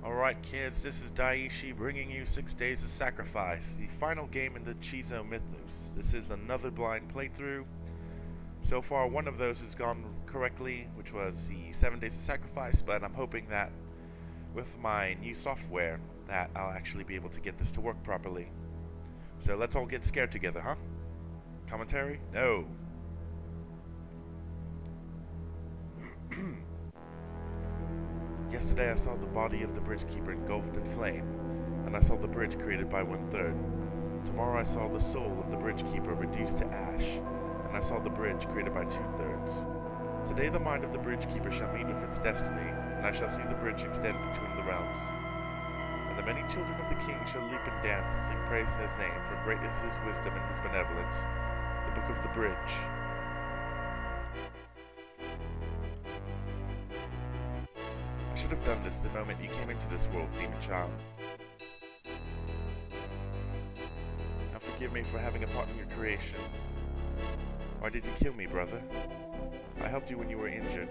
Alright kids, this is Daiichi bringing you 6 Days of Sacrifice, the final game in the Chizo Mythos. This is another blind playthrough. So far one of those has gone correctly, which was the 7 Days of Sacrifice, but I'm hoping that with my new software that I'll actually be able to get this to work properly. So let's all get scared together, huh? Commentary? No. Yesterday I saw the body of the bridgekeeper engulfed in flame, and I saw the bridge created by 1/3. Tomorrow I saw the soul of the bridgekeeper reduced to ash, and I saw the bridge created by 2/3. Today the mind of the bridgekeeper shall meet with its destiny, and I shall see the bridge extend between the realms. And the many children of the king shall leap and dance and sing praise in his name, for great is his wisdom and his benevolence. The Book of the Bridge. I should have done this the moment you came into this world, demon child. Now forgive me for having a part in your creation. Why did you kill me, brother? I helped you when you were injured.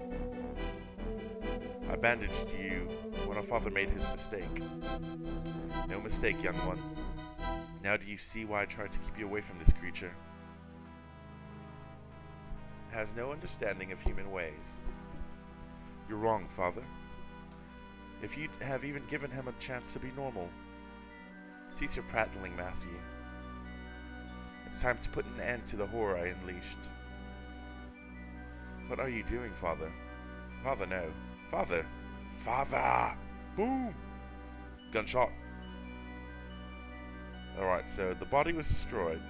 I bandaged you when our father made his mistake. No mistake, young one. Now do you see why I tried to keep you away from this creature? It has no understanding of human ways. You're wrong, father. If you'd have even given him a chance to be normal. Cease your prattling, Matthew. It's time to put an end to the horror I unleashed. What are you doing, father? Father, no. Father! Father! Boom! Gunshot. Alright, so the body was destroyed.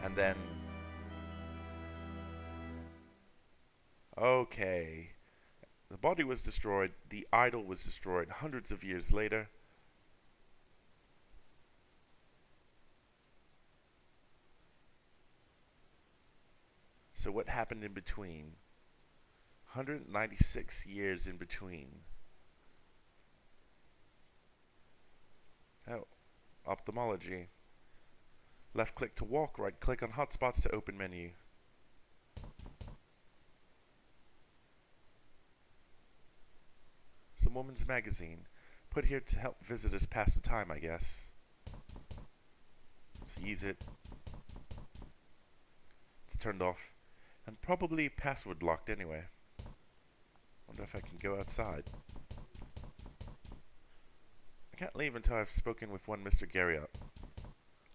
And then... Okay. The body was destroyed, the idol was destroyed hundreds of years later. So what happened in between? 196 years in between. Oh, ophthalmology. Left click to walk, right click on hotspots to open menu. Some woman's magazine. Put here to help visitors pass the time, I guess. Let's use it. It's turned off. And probably password locked anyway. Wonder if I can go outside. I can't leave until I've spoken with one Mr. Garriott.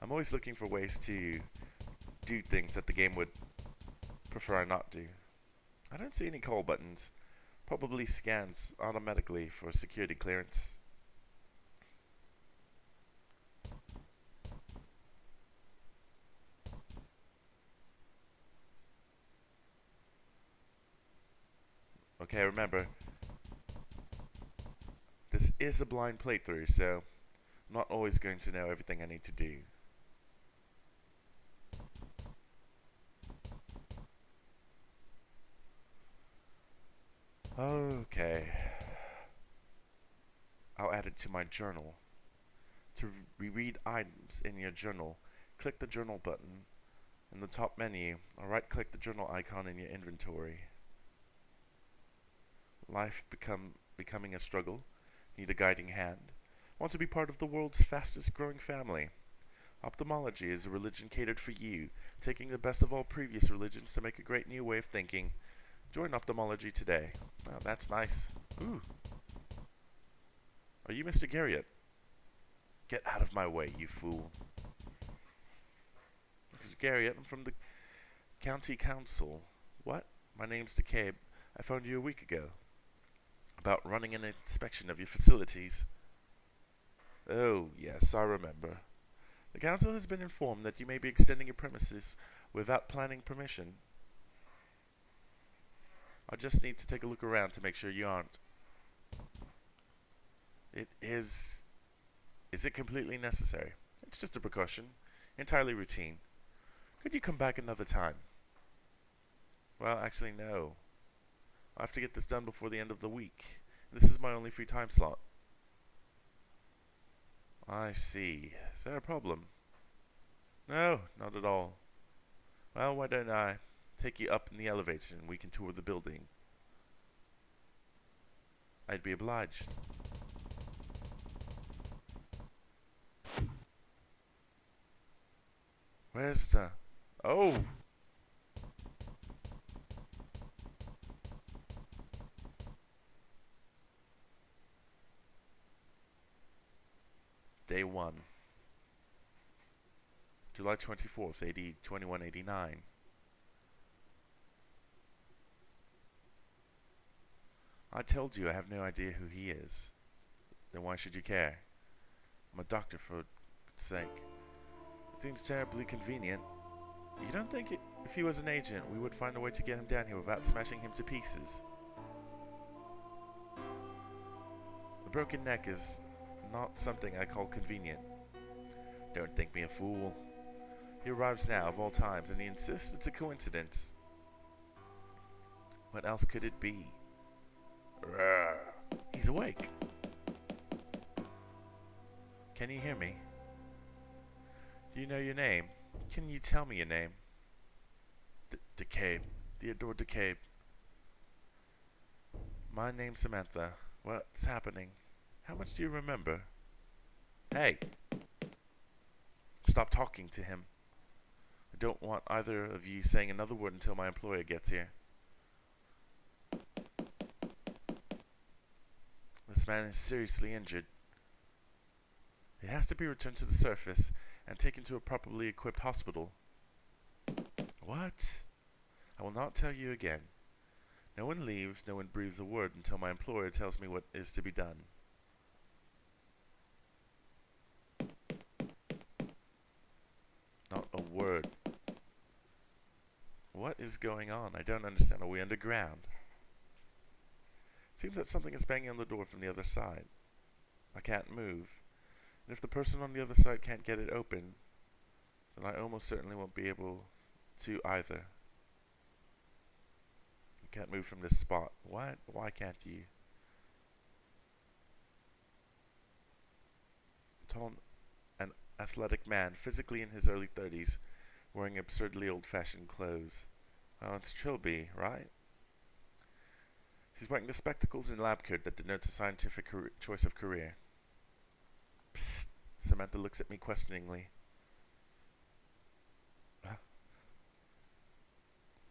I'm always looking for ways to do things that the game would prefer I not do. I don't see any call buttons. Probably scans automatically for security clearance. Okay, remember, this is a blind playthrough, so I'm not always going to know everything I need to do. Okay. I'll add it to my journal. To reread items in your journal, click the journal button in the top menu, or right-click the journal icon in your inventory. Life becoming a struggle. Need a guiding hand. Want to be part of the world's fastest growing family. Ophthalmology is a religion catered for you, taking the best of all previous religions to make a great new way of thinking. Join ophthalmology today. Oh, that's nice. Ooh. Are you Mr. Garriott? Get out of my way, you fool. Mr. Garriott, I'm from the county council. What? My name's DeCabe. I phoned you a week ago. About running an inspection of your facilities. Oh, yes, I remember. The council has been informed that you may be extending your premises without planning permission. I just need to take a look around to make sure you aren't. It is... Is it completely necessary? It's just a precaution. Entirely routine. Could you come back another time? Well, actually, no. I have to get this done before the end of the week. This is my only free time slot. I see. Is there a problem? No, not at all. Well, why don't I take you up in the elevator and we can tour the building. I'd be obliged. Where's the... Oh! Day 1. July 24th, AD 2189. I told you I have no idea who he is. Then why should you care? I'm a doctor, for goodness sake. It seems terribly convenient. You don't think if he was an agent, we would find a way to get him down here without smashing him to pieces? The broken neck is not something I call convenient. Don't think me a fool. He arrives now, of all times, and he insists it's a coincidence. What else could it be? Rawr. He's awake. Can you hear me? Do you know your name? Can you tell me your name? DeCabe. Theodore DeCabe. My name's Samantha. What's happening? How much do you remember? Hey! Stop talking to him. I don't want either of you saying another word until my employer gets here. This man is seriously injured. He has to be returned to the surface and taken to a properly equipped hospital. What? I will not tell you again. No one leaves, no one breathes a word until my employer tells me what is to be done. Not a word. What is going on? I don't understand. Are we underground? It seems that something is banging on the door from the other side. I can't move. And if the person on the other side can't get it open, then I almost certainly won't be able to either. You can't move from this spot. What? Why can't you? Tall and athletic man, physically in his early 30s, wearing absurdly old-fashioned clothes. Oh, it's Trilby, right? She's wearing the spectacles and lab coat that denotes a scientific choice of career. Psst. Samantha looks at me questioningly.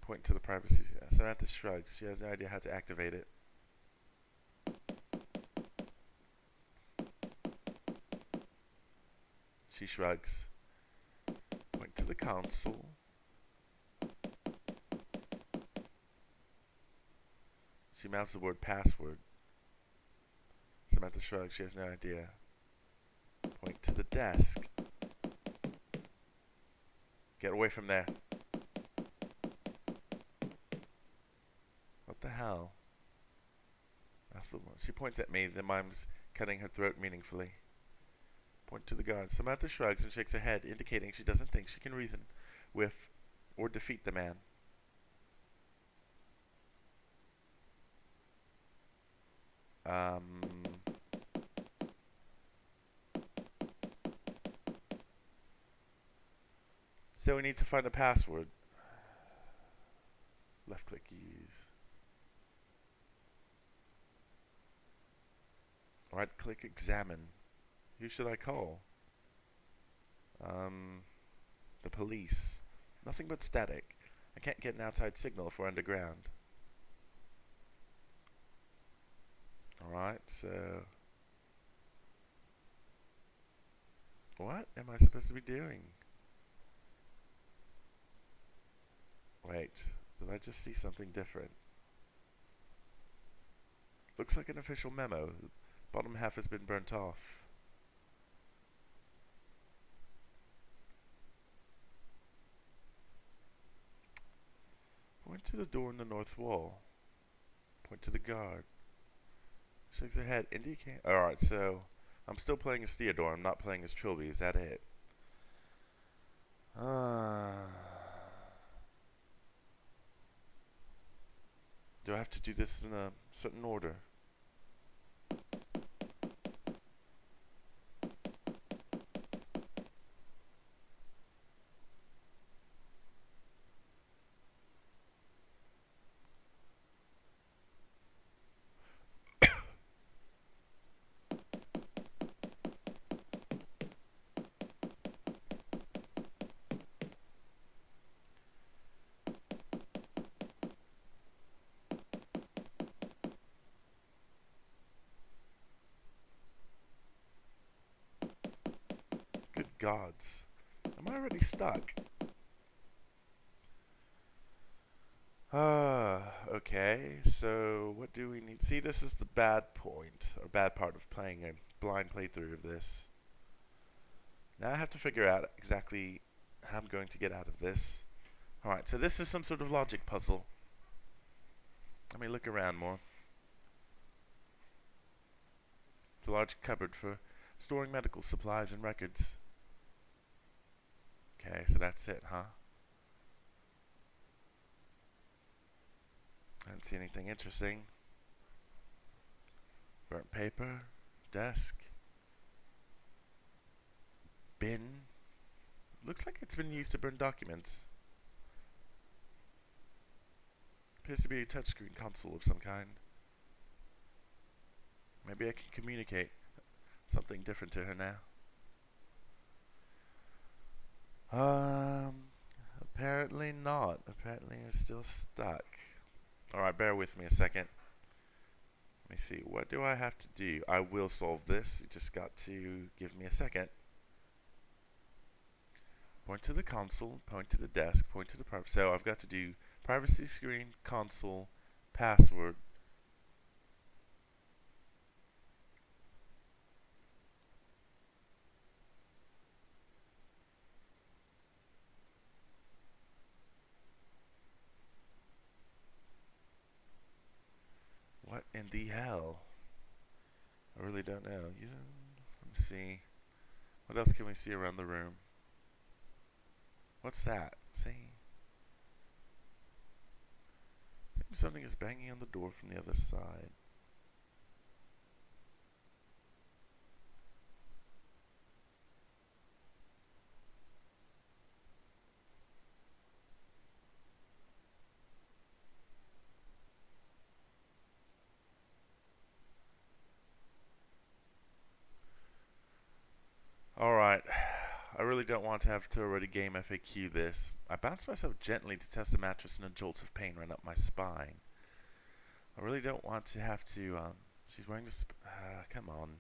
Point to the privacy. Samantha shrugs. She has no idea how to activate it. She shrugs. Point to the console. She mouths the word password. Samantha shrugs. She has no idea. Point to the desk. Get away from there. What the hell? She points at me, then mimes cutting her throat meaningfully. Point to the guard. Samantha shrugs and shakes her head, indicating she doesn't think she can reason with or defeat the man. So we need to find a password. Left click use. Right click examine. Who should I call? The police. Nothing but static. I can't get an outside signal if we're underground. Alright, so... what am I supposed to be doing? Wait, did I just see something different? Looks like an official memo. The bottom half has been burnt off. Point to the door in the north wall. Point to the guard. Shakes her head. Indicate. Alright, so I'm still playing as Theodore. I'm not playing as Trilby. Is that it? Do I have to do this in a certain order? gods. Am I already stuck? Okay, so what do we need? See, this is the bad point, or bad part of playing a blind playthrough of this. Now I have to figure out exactly how I'm going to get out of this. Alright, so this is some sort of logic puzzle. Let me look around more. It's a large cupboard for storing medical supplies and records. Okay, so that's it, huh? I don't see anything interesting. Burnt paper, desk, bin. Looks like it's been used to burn documents. Appears to be a touchscreen console of some kind. Maybe I can communicate something different to her now. Apparently not. Apparently I'm still stuck. Alright, bear with me a second. Let me see. What do I have to do? I will solve this. You just got to give me a second. Point to the console, point to the desk, point to the privacy. So I've got to do privacy screen, console, password. What in the hell? I really don't know. Yeah, let me see. What else can we see around the room? What's that? See? I think something is banging on the door from the other side. Alright. I really don't want to have to already game FAQ this. I bounced myself gently to test the mattress and a jolt of pain ran up my spine. I really don't want to have to, she's wearing this, come on.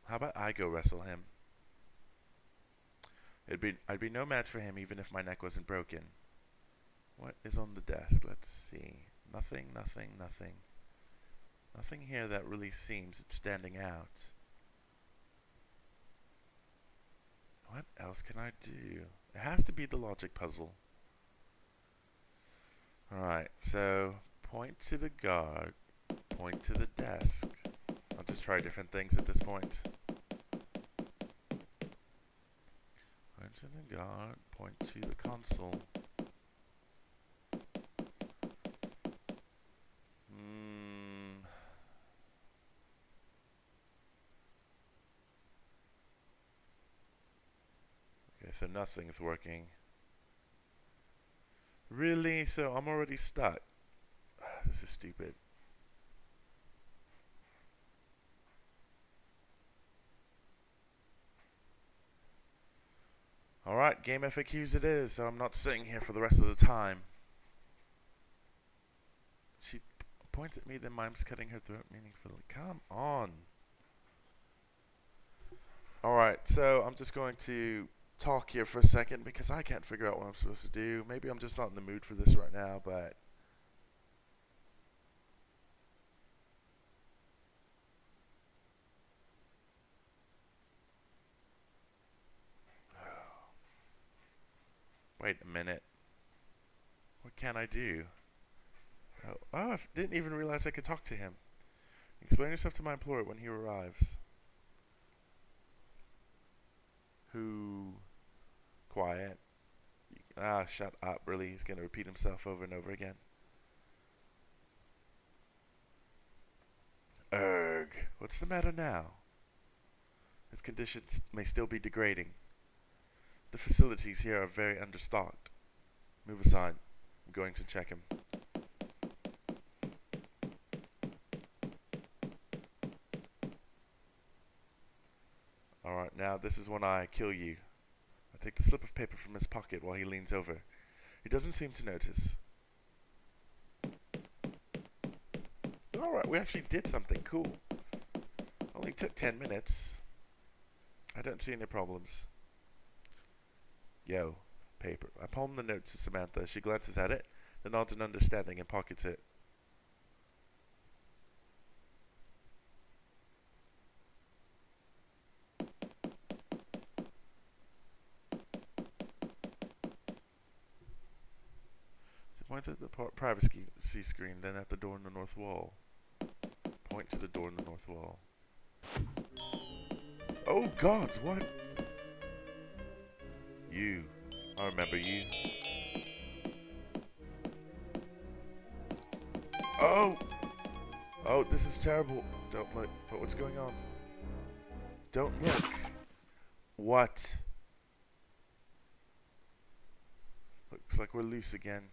How about I go wrestle him? I'd be no match for him even if my neck wasn't broken. What is on the desk? Let's see. Nothing, nothing, nothing. Nothing here that really seems it's standing out. What else can I do? It has to be the logic puzzle. Alright, so point to the guard, point to the desk. I'll just try different things at this point. Point to the guard, point to the console. Okay, so nothing's working. Really? So I'm already stuck. This is stupid. Alright, game FAQs it is, so I'm not sitting here for the rest of the time. She points at me, then mime's cutting her throat meaningfully. Come on. Alright, so I'm just going to talk here for a second because I can't figure out what I'm supposed to do. Maybe I'm just not in the mood for this right now, but wait a minute. What can I do? Oh, I didn't even realize I could talk to him. Explain yourself to my employer when he arrives. Who? Quiet. Ah, shut up. Really, he's going to repeat himself over and over again. Erg. What's the matter now? His conditions may still be degrading. The facilities here are very understocked. Move aside. I'm going to check him. Alright, now this is when I kill you. I take the slip of paper from his pocket while he leans over. He doesn't seem to notice. Alright, we actually did something cool. Only took 10 minutes. I don't see any problems. Yo, paper. I palm the note to Samantha. She glances at it, then nods in understanding and pockets it. She points at the privacy screen, then at the door in the north wall. Point to the door in the north wall. Oh gods, what? You. I remember you. Oh! Oh, this is terrible. Don't look. But what's going on? Don't look. What? Looks like we're loose again.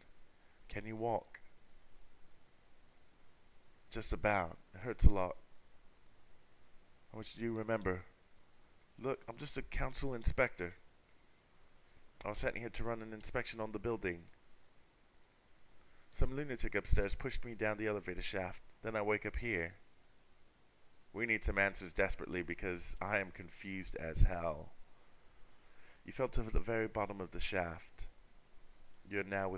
Can you walk? Just about. It hurts a lot. How much do you remember? Look, I'm just a council inspector. I was sent here to run an inspection on the building. Some lunatic upstairs pushed me down the elevator shaft. Then I wake up here. We need some answers desperately because I am confused as hell. You fell to the very bottom of the shaft. You're now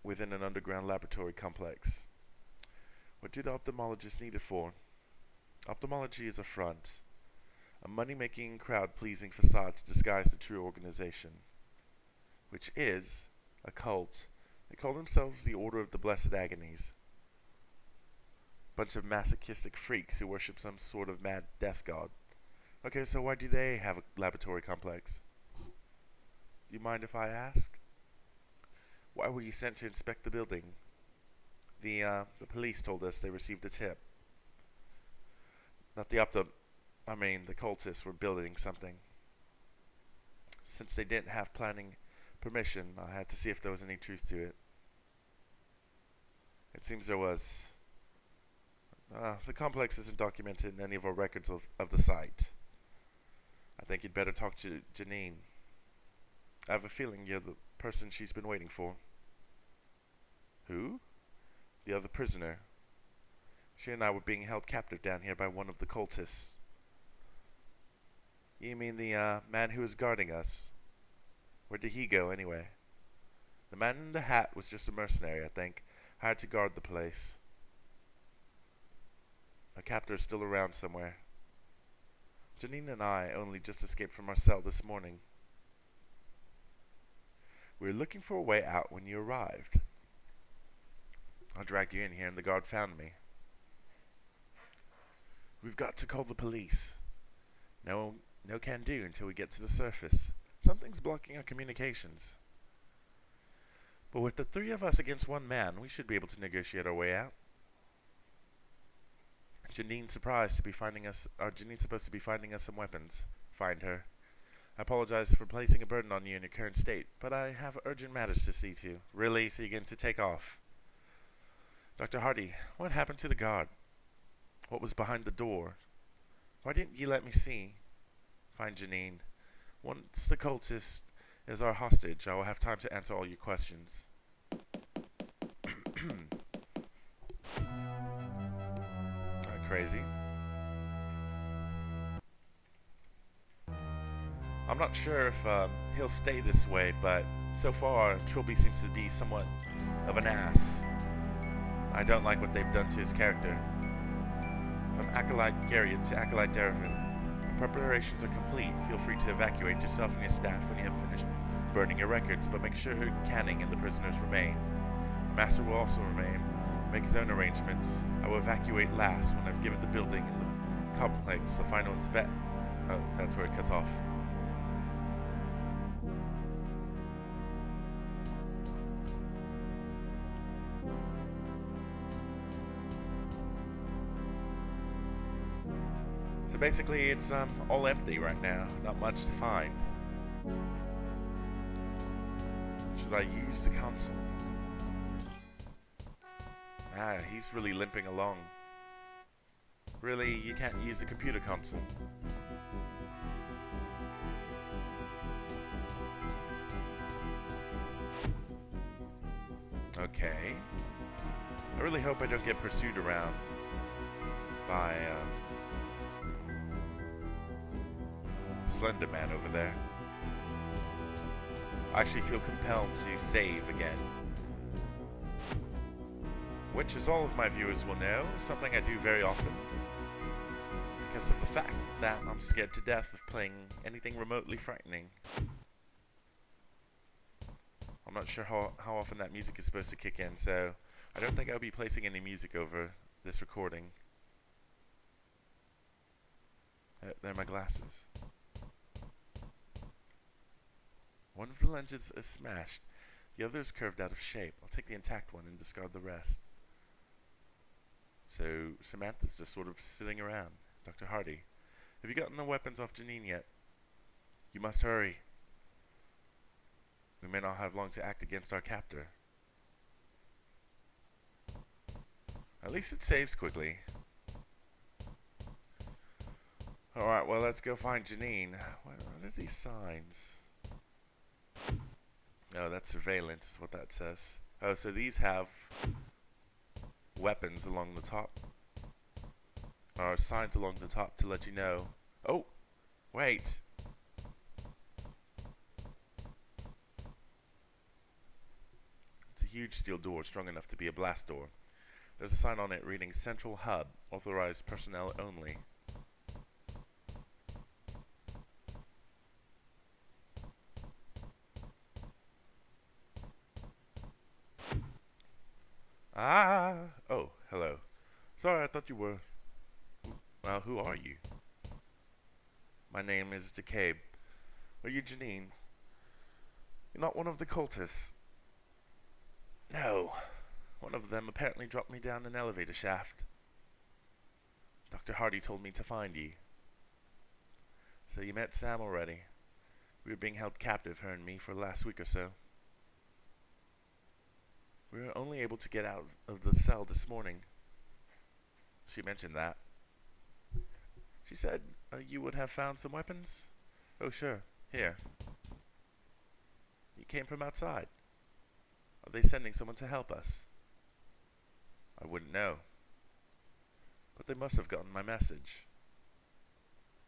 within an underground laboratory complex. What do the ophthalmologists need it for? Ophthalmology is a front. A money-making, crowd-pleasing facade to disguise the true organization. Which is a cult. They call themselves the Order of the Blessed Agonies. Bunch of masochistic freaks who worship some sort of mad death god. Okay, so why do they have a laboratory complex? Do you mind if I ask? Why were you sent to inspect the building? The police told us they received a tip. Not the the cultists were building something. Since they didn't have planning permission, I had to see if there was any truth to it. It seems there was. The complex isn't documented in any of our records of the site. I think you'd better talk to Janine. I have a feeling you're the person she's been waiting for. Who? The other prisoner. She and I were being held captive down here by one of the cultists. You mean the man who was guarding us? Where did he go, anyway? The man in the hat was just a mercenary, I think, hired to guard the place. Our captor is still around somewhere. Janine and I only just escaped from our cell this morning. We were looking for a way out when you arrived. I dragged you in here and the guard found me. We've got to call the police. No can do until we get to the surface. Something's blocking our communications. But with the three of us against one man, we should be able to negotiate our way out. Janine's supposed to be finding us some weapons. Find her. I apologize for placing a burden on you in your current state, but I have urgent matters to see to. Really? So you're going to take off? Dr. Hardy, what happened to the guard? What was behind the door? Why didn't you let me see? Find Janine. Once the cultist is our hostage, I will have time to answer all your questions. Crazy. I'm not sure if he'll stay this way, but so far Trilby seems to be somewhat of an ass. I don't like what they've done to his character. From Acolyte Garriott to Acolyte Derevin, preparations are complete. Feel free to evacuate yourself and your staff when you have finished burning your records, but make sure Canning and the prisoners remain. The Master will also remain. Make his own arrangements. I will evacuate last when I've given the building and the complex the final inspect. Oh, that's where it cuts off. So basically, it's all empty right now. Not much to find. Should I use the console? Ah, he's really limping along. Really, you can't use a computer console. Okay. I really hope I don't get pursued around by Slender Man over there. I actually feel compelled to save again. Which, as all of my viewers will know, is something I do very often. Because of the fact that I'm scared to death of playing anything remotely frightening. I'm not sure how often that music is supposed to kick in, so I don't think I'll be placing any music over this recording. There are my glasses. One of the lenses is smashed. The other is curved out of shape. I'll take the intact one and discard the rest. So, Samantha's just sort of sitting around. Dr. Hardy, have you gotten the weapons off Janine yet? You must hurry. We may not have long to act against our captor. At least it saves quickly. Alright, well, let's go find Janine. What are these signs? No, that's surveillance, is what that says. Oh, so these have weapons along the top. Or signs along the top to let you know. Oh, wait. It's a huge steel door strong enough to be a blast door. There's a sign on it reading Central Hub, authorized personnel only. Ah! Oh, hello. Sorry, I thought you were... Well, who are you? My name is DeCabe. Are you Janine? You're not one of the cultists. No. One of them apparently dropped me down an elevator shaft. Dr. Hardy told me to find you. So you met Sam already. We were being held captive, her and me, for the last week or so. We were only able to get out of the cell this morning. She mentioned that. She said you would have found some weapons? Oh, sure. Here. You came from outside. Are they sending someone to help us? I wouldn't know. But they must have gotten my message.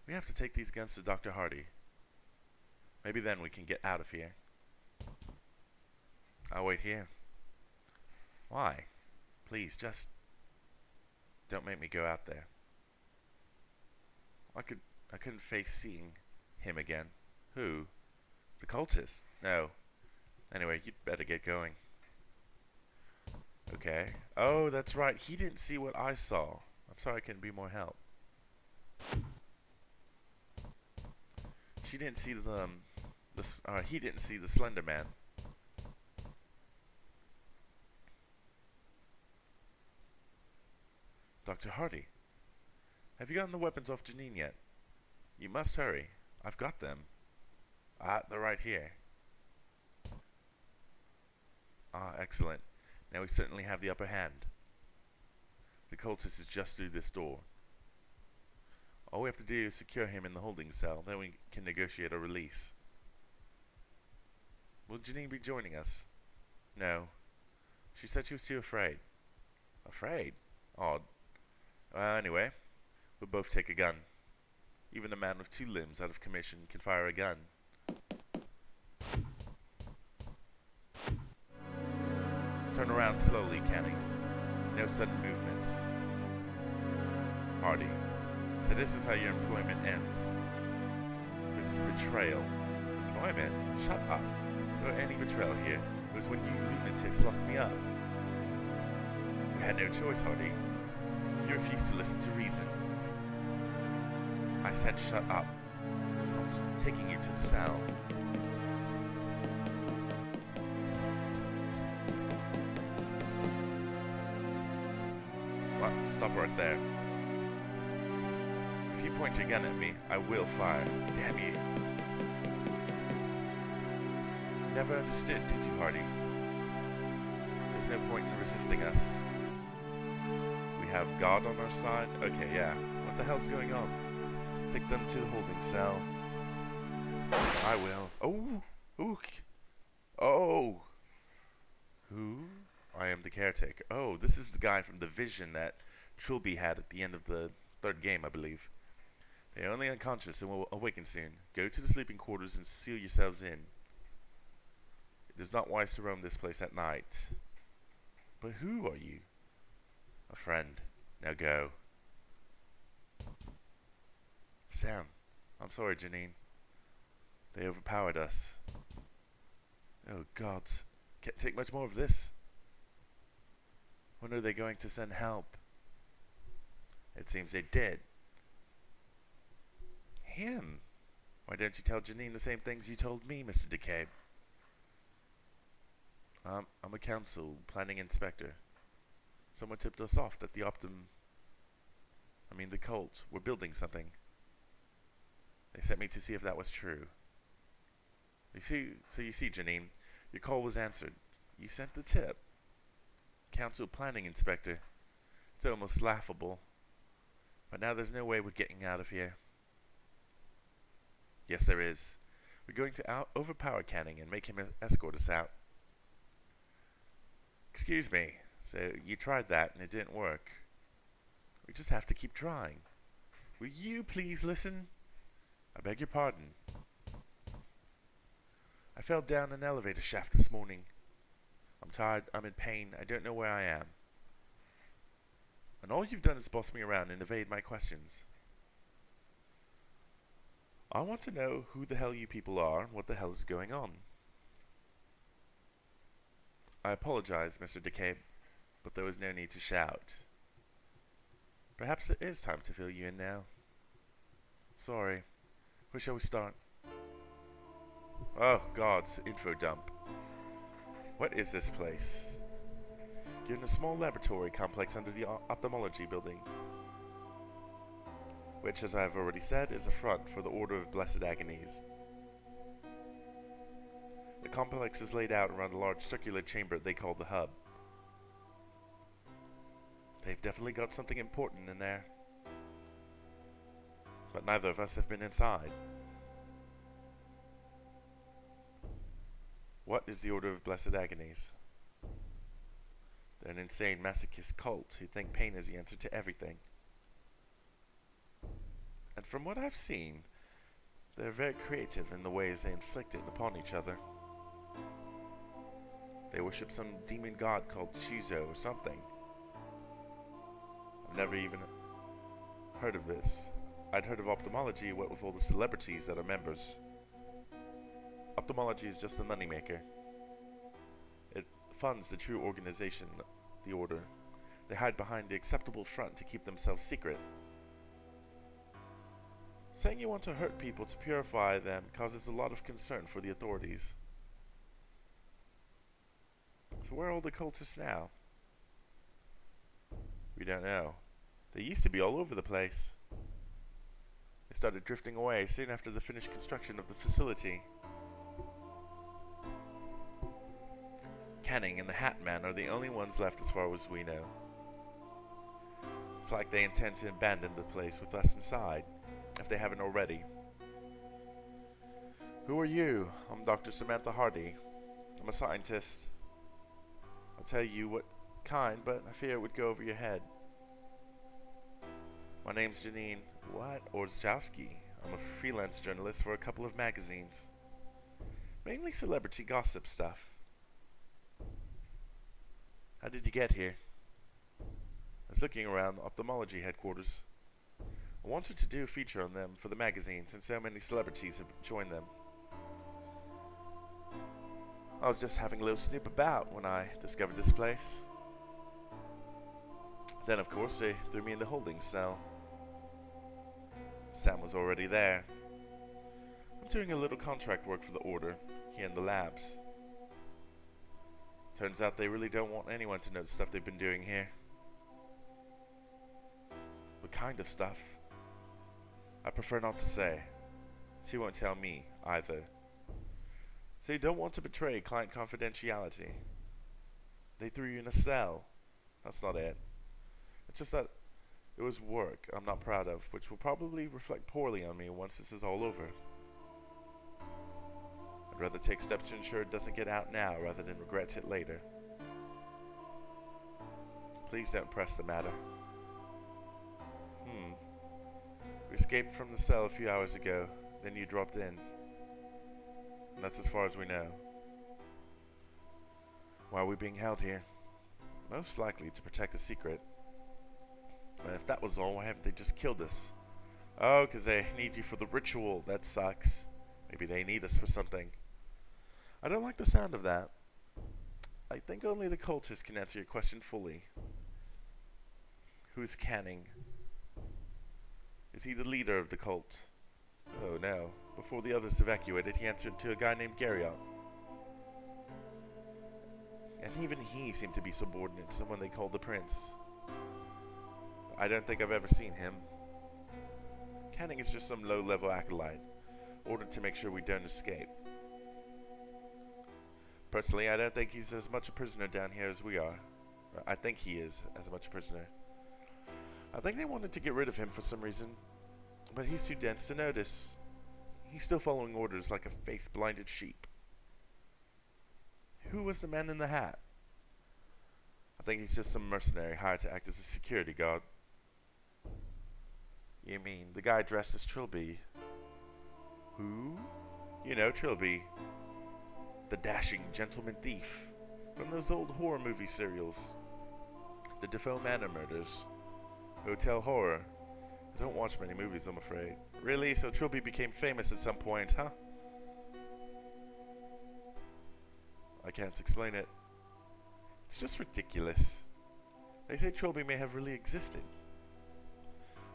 We have to take these guns to Dr. Hardy. Maybe then we can get out of here. I'll wait here. Why? Please, just don't make me go out there. I couldn't face seeing him again. Who? The cultist? No. Anyway, you'd better get going. Okay. Oh, that's right. He didn't see what I saw. I'm sorry I couldn't be more help. She didn't see he didn't see the Slender Man. Dr. Hardy, have you gotten the weapons off Janine yet? You must hurry. I've got them. They're right here. Excellent. Now we certainly have the upper hand. The cultist is just through this door. All we have to do is secure him in the holding cell, then we can negotiate a release. Will Janine be joining us? No. She said she was too afraid. Afraid? Odd. Anyway, we'll both take a gun. Even a man with 2 limbs out of commission can fire a gun. Turn around slowly, Canning. No sudden movements. Hardy. So this is how your employment ends. With betrayal. Employment? Shut up. There wasn't any betrayal here. It was when you lunatics locked me up. We had no choice, Hardy. You refused to listen to reason. I said shut up. I'm taking you to the cell. What? Stop right there. If you point your gun at me, I will fire. Damn you. Never understood, did you, Hardy? There's no point in resisting us. We have God on our side? Okay, yeah. What the hell's going on? Take them to the holding cell. I will. Oh! Ook! Oh! Who? I am the caretaker. Oh, this is the guy from the vision that Trilby had at the end of the 3rd game, I believe. You're only unconscious and will awaken soon. Go to the sleeping quarters and seal yourselves in. It is not wise to roam this place at night. But who are you? A friend. Now go. Sam, I'm sorry, Janine. They overpowered us. Oh, gods. Can't take much more of this. When are they going to send help? It seems they did. Him? Why don't you tell Janine the same things you told me, Mr. DeCabe? I'm a council planning inspector. Someone tipped us off that the cult were building something. They sent me to see if that was true. You see, Janine, your call was answered. You sent the tip. Council planning inspector. It's almost laughable. But now there's no way we're getting out of here. Yes, there is. We're going to overpower Canning and make him escort us out. Excuse me. So you tried that and it didn't work. We just have to keep trying. Will you please listen? I beg your pardon. I fell down an elevator shaft this morning. I'm tired, I'm in pain, I don't know where I am. And all you've done is boss me around and evade my questions. I want to know who the hell you people are and what the hell is going on. I apologize, Mr. DeCabe, but there was no need to shout. Perhaps it is time to fill you in now. Sorry. Where shall we start? Oh, gods, info dump. What is this place? You're in a small laboratory complex under the ophthalmology building, which, as I have already said, is a front for the Order of Blessed Agonies. The complex is laid out around a large circular chamber they call the hub. They've definitely got something important in there. But neither of us have been inside. What is the Order of Blessed Agonies? They're an insane masochist cult who think pain is the answer to everything. And from what I've seen, they're very creative in the ways they inflict it upon each other. They worship some demon god called Shizo or something. I've never even heard of this. I'd heard of ophthalmology, what with all the celebrities that are members. Ophthalmology is just a moneymaker. It funds the true organization, the Order. They hide behind the acceptable front to keep themselves secret. Saying you want to hurt people to purify them causes a lot of concern for the authorities. So where are all the cultists now? We don't know. They used to be all over the place. They started drifting away soon after the finished construction of the facility. Canning and the Hat Man are the only ones left as far as we know. It's like they intend to abandon the place with us inside, if they haven't already. Who are you? I'm Dr. Samantha Hardy. I'm a scientist. I'll tell you what kind, but I fear it would go over your head. My name's Janine Orzechowski. I'm a freelance journalist for a couple of magazines. Mainly celebrity gossip stuff. How did you get here? I was looking around the ophthalmology headquarters. I wanted to do a feature on them for the magazine since so many celebrities have joined them. I was just having a little snoop about when I discovered this place. Then, of course, they threw me in the holding cell. Sam was already there. I'm doing a little contract work for the Order, here in the labs. Turns out they really don't want anyone to know the stuff they've been doing here. What kind of stuff? I prefer not to say. She won't tell me, either. So you don't want to betray client confidentiality. They threw you in a cell. That's not it. It's just that it was work I'm not proud of, which will probably reflect poorly on me once this is all over. I'd rather take steps to ensure it doesn't get out now rather than regret it later. Please don't press the matter. We escaped from the cell a few hours ago, then you dropped in. And that's as far as we know. Why are we being held here? Most likely to protect a secret. But if that was all, why haven't they just killed us? Oh, because they need you for the ritual. That sucks. Maybe they need us for something. I don't like the sound of that. I think only the cultist can answer your question fully. Who's Canning? Is he the leader of the cult? Oh no. Before the others evacuated, he answered to a guy named Garriott. And even he seemed to be subordinate to someone they called the Prince. I don't think I've ever seen him. Canning is just some low-level acolyte, ordered to make sure we don't escape. Personally, I don't think he's as much a prisoner down here as we are. I think he is as much a prisoner. I think they wanted to get rid of him for some reason, but he's too dense to notice. He's still following orders like a faith-blinded sheep. Who was the man in the hat? I think he's just some mercenary hired to act as a security guard. You mean the guy dressed as Trilby? Who? You know, Trilby. The dashing gentleman thief from those old horror movie serials. The Defoe Manor murders. Hotel Horror. I don't watch many movies, I'm afraid. Really? So Trilby became famous at some point, huh? I can't explain it. It's just ridiculous. They say Trilby may have really existed.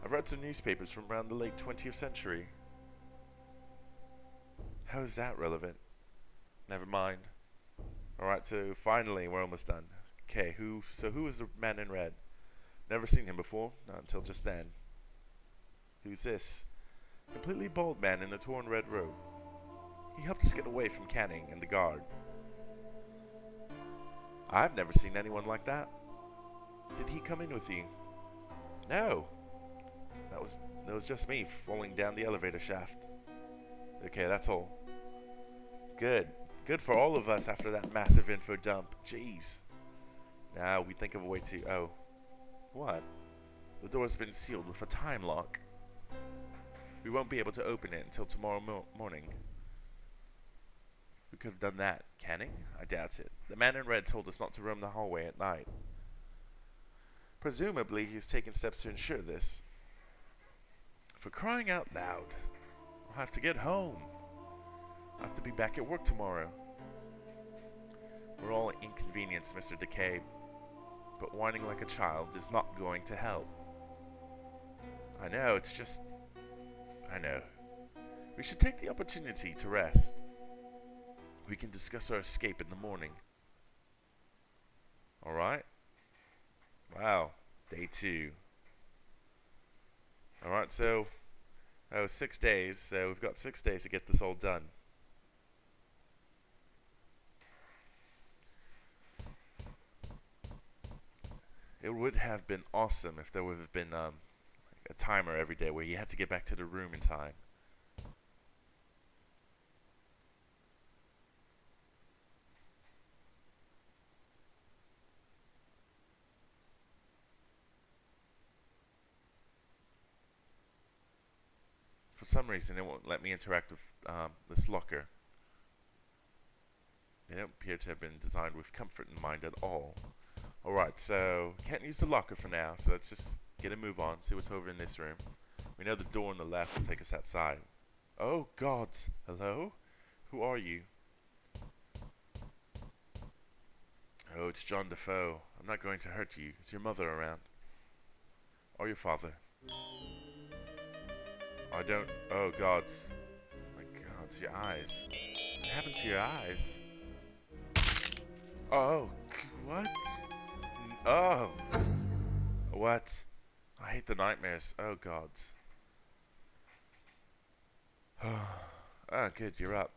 I've read some newspapers from around the late 20th century. How is that relevant? Never mind. Alright, so finally we're almost done. Okay, who is the man in red? Never seen him before, not until just then. Who's this? Completely bald man in a torn red robe. He helped us get away from Canning and the guard. I've never seen anyone like that. Did he come in with you? No. That was just me falling down the elevator shaft. Okay, that's all. Good. Good for all of us after that massive info dump. Jeez. Now we think of a way to... Oh. What? The door's been sealed with a time lock. We won't be able to open it until tomorrow morning. Who could have done that? Canning? I doubt it. The man in red told us not to roam the hallway at night. Presumably he's taken steps to ensure this. For crying out loud. I'll have to get home. I'll have to be back at work tomorrow. We're all inconvenienced, Mr. Decay, but whining like a child is not going to help. I know, it's just... I know. We should take the opportunity to rest. We can discuss our escape in the morning. Alright? Wow. Day 2. Alright, so... 6 days, so we've got 6 days to get this all done. It would have been awesome if there would have been a timer every day where you had to get back to the room in time. For some reason, it won't let me interact with this locker. They don't appear to have been designed with comfort in mind at all. Alright, so can't use the locker for now, so let's just get a move on, see what's over in this room. We know the door on the left will take us outside. Oh, gods. Hello? Who are you? Oh, it's John Defoe. I'm not going to hurt you. Is your mother around? Or your father? I don't... Oh, gods. My gods, your eyes. What happened to your eyes? Oh, what? Oh. What? I hate the nightmares. Oh, gods. Ah, good, you're up.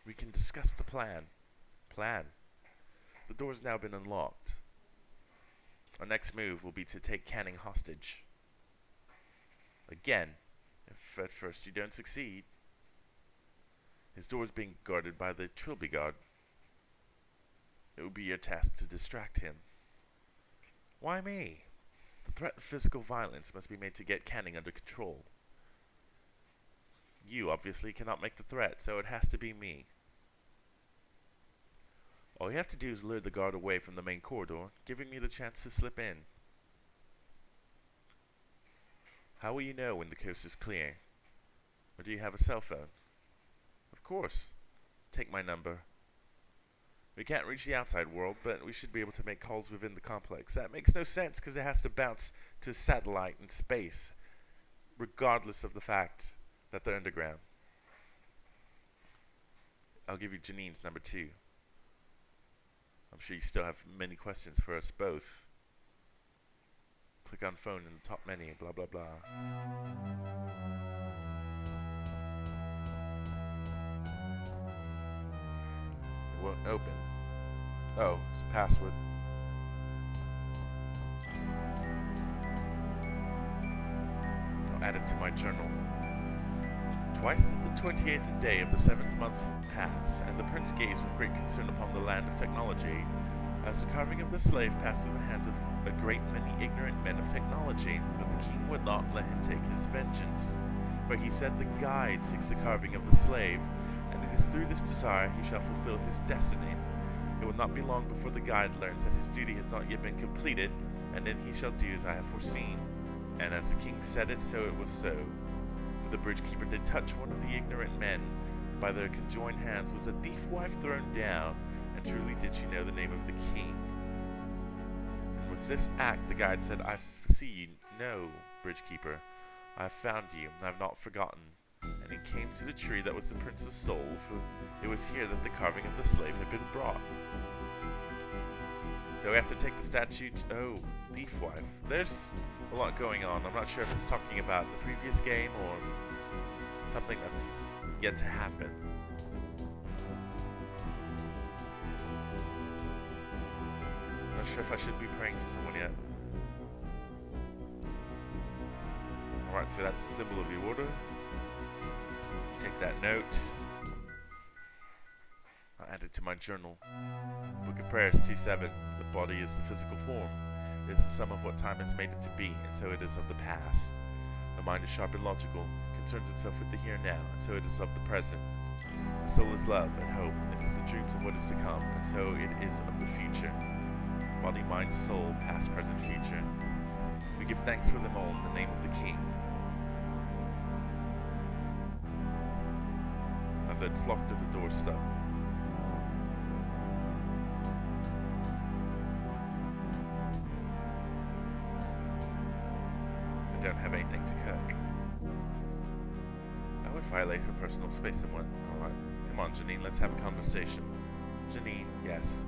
We can discuss the plan. Plan? The door's now been unlocked. Our next move will be to take Canning hostage. Again, if at first you don't succeed. His door is being guarded by the Trilby Guard. It will be your task to distract him. Why me? The threat of physical violence must be made to get Canning under control. You obviously cannot make the threat, so it has to be me. All you have to do is lure the guard away from the main corridor, giving me the chance to slip in. How will you know when the coast is clear? Or do you have a cell phone? Of course. Take my number. We can't reach the outside world, but we should be able to make calls within the complex. That makes no sense because it has to bounce to a satellite in space, regardless of the fact that they're underground. I'll give you Janine's number 2. I'm sure you still have many questions for us both. Click on phone in the top menu, blah blah blah. It won't open. Oh, it's a password. I'll add it to my journal. Twice did the 28th day of the 7th month pass, and the prince gazed with great concern upon the land of technology, as the carving of the slave passed through the hands of a great many ignorant men of technology. But the king would not let him take his vengeance, for he said the guide seeks the carving of the slave, and it is through this desire he shall fulfill his destiny. It will not be long before the guide learns that his duty has not yet been completed, and then he shall do as I have foreseen. And as the king said it, so it was so. For the bridge keeper did touch one of the ignorant men. By their conjoined hands was a thief wife thrown down, and truly did she know the name of the king. And with this act the guide said, I see you know, bridge keeper. I have found you, and I have not forgotten. And he came to the tree that was the prince's soul, for it was here that the carving of the slave had been brought. So we have to take the statue to, oh, thief wife. There's a lot going on. I'm not sure if it's talking about the previous game or something that's yet to happen. I'm not sure if I should be praying to someone yet. Alright, so that's the symbol of the order. Take that note. I'll add it to my journal. Book of Prayers 2:7. The body is the physical form. It is the sum of what time has made it to be, and so it is of the past. The mind is sharp and logical, concerns itself with the here and now, and so it is of the present. The soul is love and hope. It is the dreams of what is to come, and so it is of the future. Body, mind, soul, past, present, future. We give thanks for them all in the name of the King. As it's locked at the doorstep. I don't have anything to cook. That would violate her personal space somewhat. Alright, come on Janine, let's have a conversation. Janine, yes.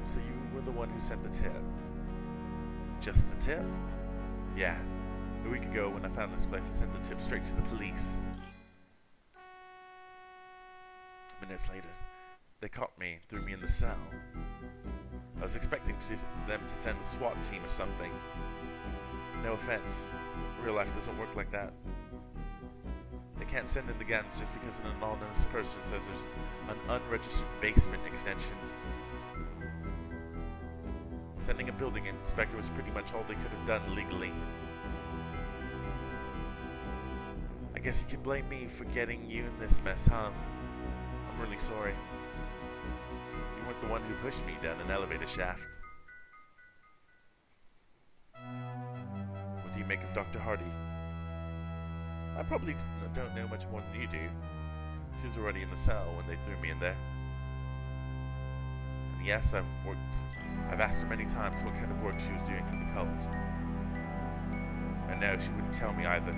So you were the one who sent the tip? Just the tip? Yeah. A week ago, when I found this place, I sent the tip straight to the police. Minutes later, they caught me and threw me in the cell. I was expecting them to send the SWAT team or something. No offense, real life doesn't work like that. They can't send in the guns just because an anonymous person says there's an unregistered basement extension. Sending a building inspector was pretty much all they could have done legally. I guess you can blame me for getting you in this mess, huh? I'm really sorry. You weren't the one who pushed me down an elevator shaft. What do you make of Dr. Hardy? I probably don't know much more than you do. She was already in the cell when they threw me in there. And yes, I've asked her many times what kind of work she was doing for the cult. And no, she wouldn't tell me either.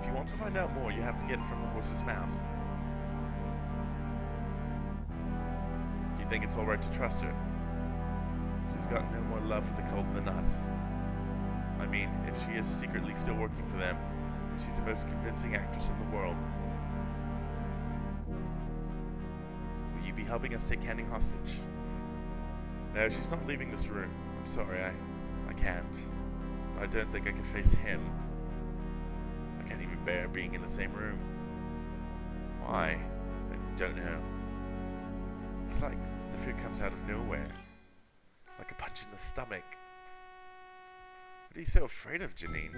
If you want to find out more, you have to get it from the horse's mouth. Do you think it's alright to trust her? She's got no more love for the cult than us. I mean, if she is secretly still working for them, then she's the most convincing actress in the world. Will you be helping us take Canning hostage? No, she's not leaving this room. I'm sorry, I can't. I don't think I could face him. I can't even bear being in the same room. Why? I don't know. It's like The fear comes out of nowhere, like a punch in the stomach. What are you so afraid of, Janine?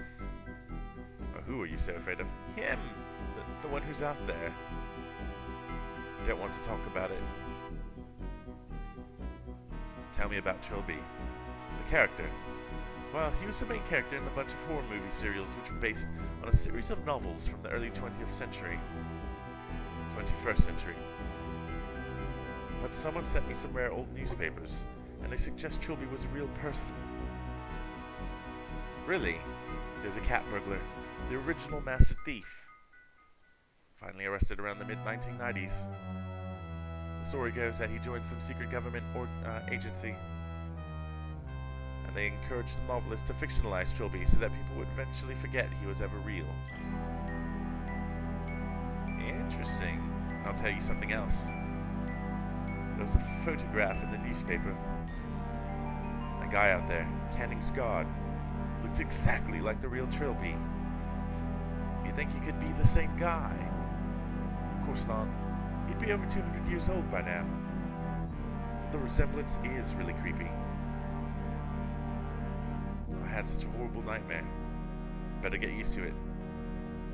Or who are you so afraid of? Him! The one who's out there. Don't want to talk about it. Tell me about Trilby. The character. Well, he was the main character in a bunch of horror movie serials which were based on a series of novels from the early 20th century. 21st century. But someone sent me some rare old newspapers, and they suggest Trilby was a real person. Really? There's a cat burglar, the original master thief. Finally arrested around the mid-1990s. The story goes that he joined some secret government agency, and they encouraged the novelist to fictionalize Trilby so that people would eventually forget he was ever real. Interesting. I'll tell you something else. There was a photograph in the newspaper. A guy out there, Canning's guard, looks exactly like the real Trilby. You think he could be the same guy? Of course not. He'd be over 200 years old by now. But the resemblance is really creepy. I had such a horrible nightmare. Better get used to it.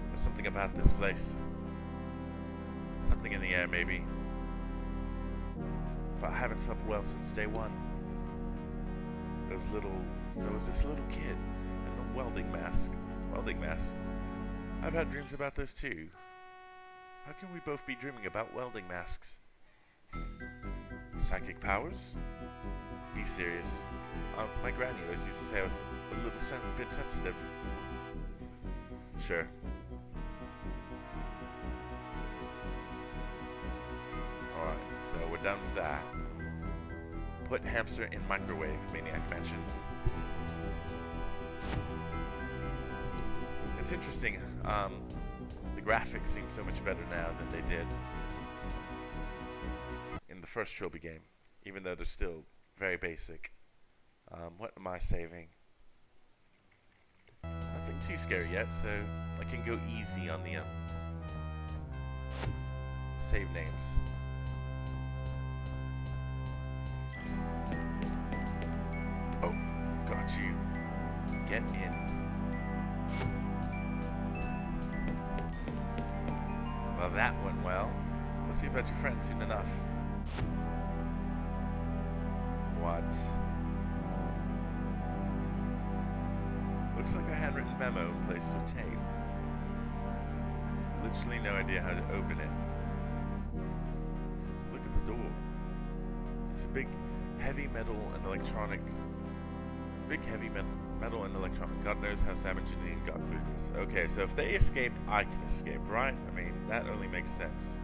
There's something about this place. Something in the air, maybe. But I haven't slept well since day one. There was this little kid in a welding mask. I've had dreams about those too. How can we both be dreaming about welding masks? Psychic powers? Be serious. My granny always used to say I was a little bit sensitive. Sure. Alright, so we're done with that. Put hamster in microwave, Maniac mentioned. It's interesting, the graphics seem so much better now than they did in the first Trilby game, even though they're still very basic. What am I saving? Nothing too scary yet, so I can go easy on the save names. Oh, got you. Get in. Well, that went well. We'll see about your friends soon enough. What? Looks like a handwritten memo placed with tape. Literally no idea how to open it. Look at the door. It's a big, heavy metal and electronic. It's big, heavy metal and electronic. God knows how Sam and Janine got through this. Okay, so if they escaped, I can escape, right? I mean, that only makes sense.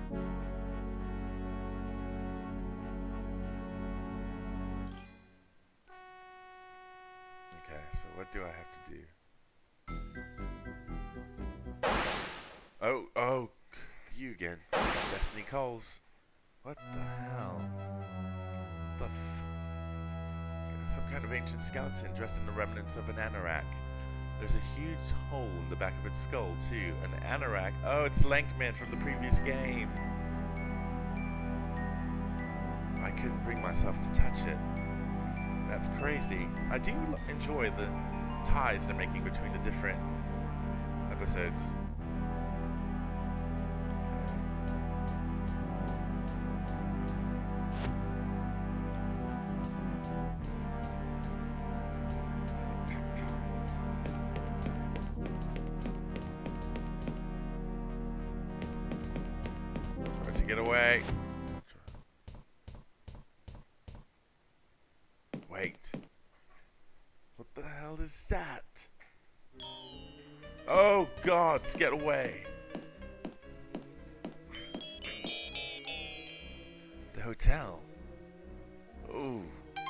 Okay, so what do I have to do? Oh, you again. Destiny calls. What the hell? Some kind of ancient skeleton dressed in the remnants of an anorak. There's a huge hole in the back of its skull, too. An anorak. Oh, it's Lankman from the previous game. I couldn't bring myself to touch it. That's crazy. I do enjoy the ties they're making between the different episodes. Get away. Wait. What the hell is that? Oh, gods, get away. The hotel. Oh,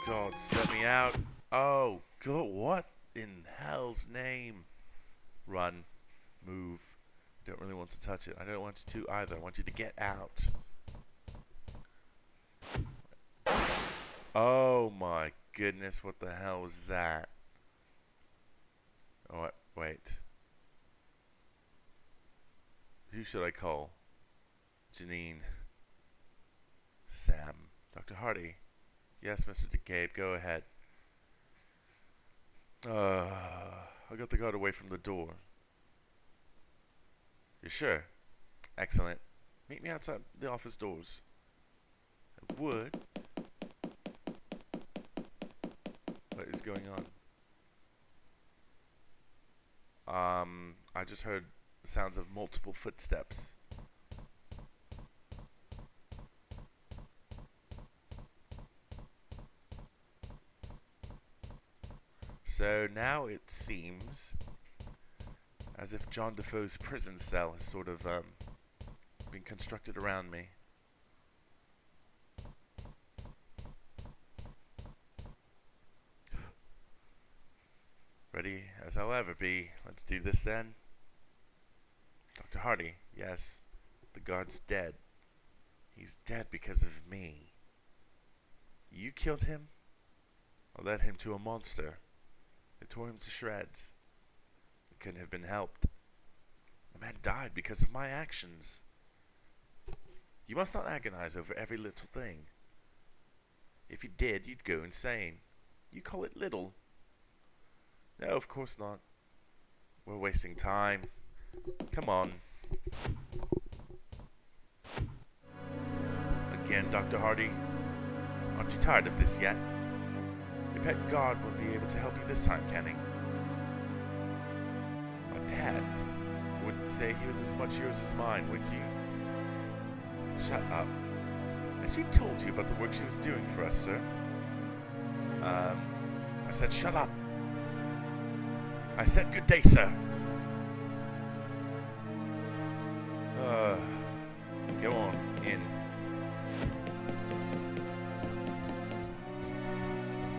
gods, let me out. Oh, God, what in hell's name? Run. Move. Don't really want to touch it. I don't want you to either. I want you to get out. Oh my goodness, what the hell was that? Oh, wait. Who should I call? Janine. Sam. Dr. Hardy. Yes, Mr. DeCabe, go ahead. I got the guard away from the door. You sure? Excellent. Meet me outside the office doors. I would. What is going on? I just heard the sounds of multiple footsteps. So now it seems as if John Defoe's prison cell has sort of been constructed around me. Ready as I'll ever be. Let's do this then. Dr. Hardy, yes, the guard's dead. He's dead because of me. You killed him? I led him to a monster. It tore him to shreds. It couldn't have been helped. The man died because of my actions. You must not agonize over every little thing. If you did, you'd go insane. You call it little. No, of course not. We're wasting time. Come on. Again, Dr. Hardy. Aren't you tired of this yet? Your pet guard won't be able to help you this time, Canning. My pet? Wouldn't say he was as much yours as mine, would you? Shut up. Has she told you about the work she was doing for us, sir? I said shut up. I said good day, sir. Go on, in.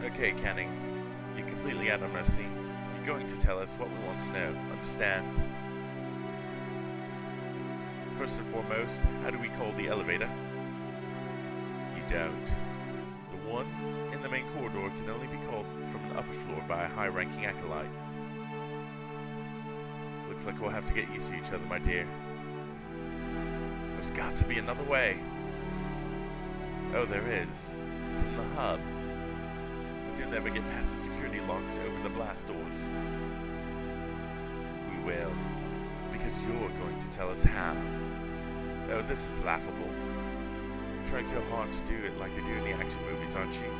Okay, Canning. You're completely at our mercy. You're going to tell us what we want to know. Understand? First and foremost, how do we call the elevator? You don't. The one in the main corridor can only be called from an upper floor by a high-ranking acolyte. Looks like we'll have to get used to each other, my dear. There's got to be another way. Oh, there is. It's in the hub. But you'll never get past the security locks to open the blast doors. We will. Because you're going to tell us how. Oh, this is laughable. You're trying so hard to do it like they do in the action movies, aren't you?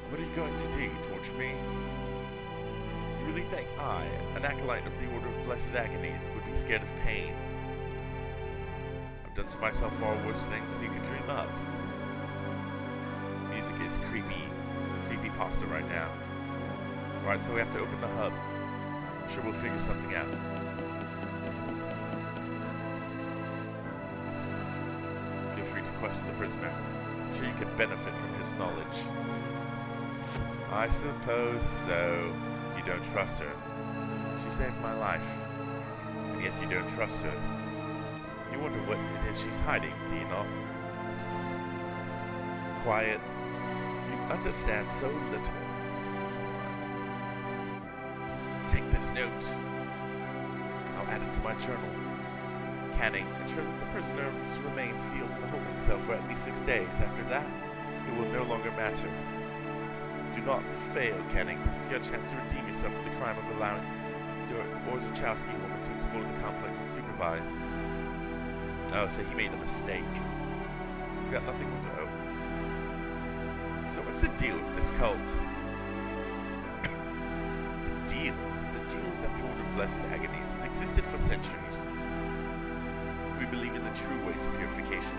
What are you going to do? Torture me? You really think I, an acolyte of the Order of Blessed Agonies, would be scared of pain? I've done to myself far worse things than you could dream up. Music is creepy pasta right now. Alright, so we have to open the hub. I'm sure we'll figure something out. Feel free to question the prisoner. I'm sure you could benefit from his knowledge. I suppose so. You don't trust her. She saved my life. And yet you don't trust her. You wonder what it is she's hiding, do you not? Quiet. You understand so little. Take this note. I'll add it to my journal. Canning, ensure that the prisoner must remain sealed in the holding cell for at least 6 days. After that, it will no longer matter. Do not fail, Canning. This is your chance to redeem yourself for the crime of allowing the Orzechowski woman to explore the complex unsupervised. Oh, so he made a mistake. You got nothing more to owe. So what's the deal with this cult? The deal is that the Order of Blessed Agonies has existed for centuries. We believe in the true way to purification.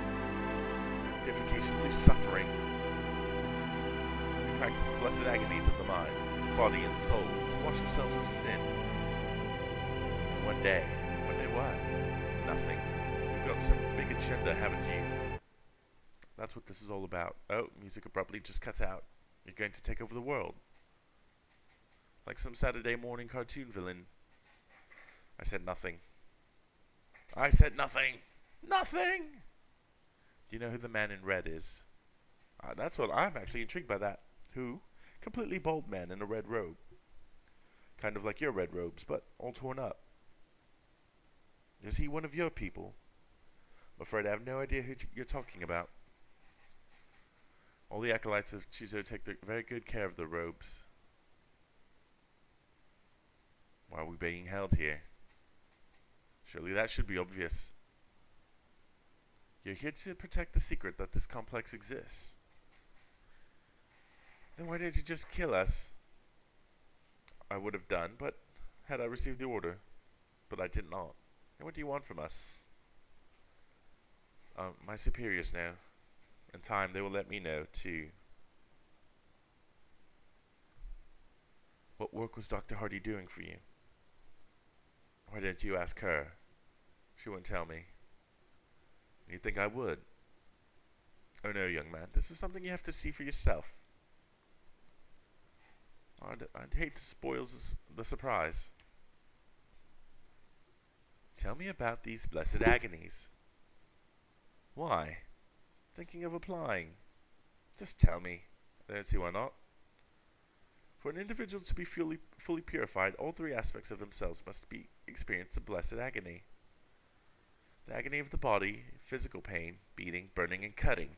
Purification through suffering. We practice the blessed agonies of the mind, body, and soul to wash ourselves of sin. And one day what? Nothing. You've got some big agenda, haven't you? That's what this is all about. Oh, music abruptly just cuts out. You're going to take over the world. Like some Saturday morning cartoon villain. I said nothing. I said nothing! Nothing! Do you know who the man in red is? That's what I'm actually intrigued by that. Who? Completely bald man in a red robe. Kind of like your red robes, but all torn up. Is he one of your people? I'm afraid I have no idea who you're talking about. All the acolytes of Chizo take very good care of their robes. Why are we being held here? Surely that should be obvious. You're here to protect the secret that this complex exists. Then why didn't you just kill us? I would have done, but had I received the order. But I did not. And what do you want from us? My superiors know. In time, they will let me know, too. What work was Dr. Hardy doing for you? Why didn't you ask her? She wouldn't tell me. You think I would? Oh no, young man. This is something you have to see for yourself. I'd hate to spoil the surprise. Tell me about these blessed agonies. Why? Thinking of applying. Just tell me. I don't see why not. For an individual to be fully purified, all three aspects of themselves must experience the blessed agony. The agony of the body, physical pain, beating, burning, and cutting.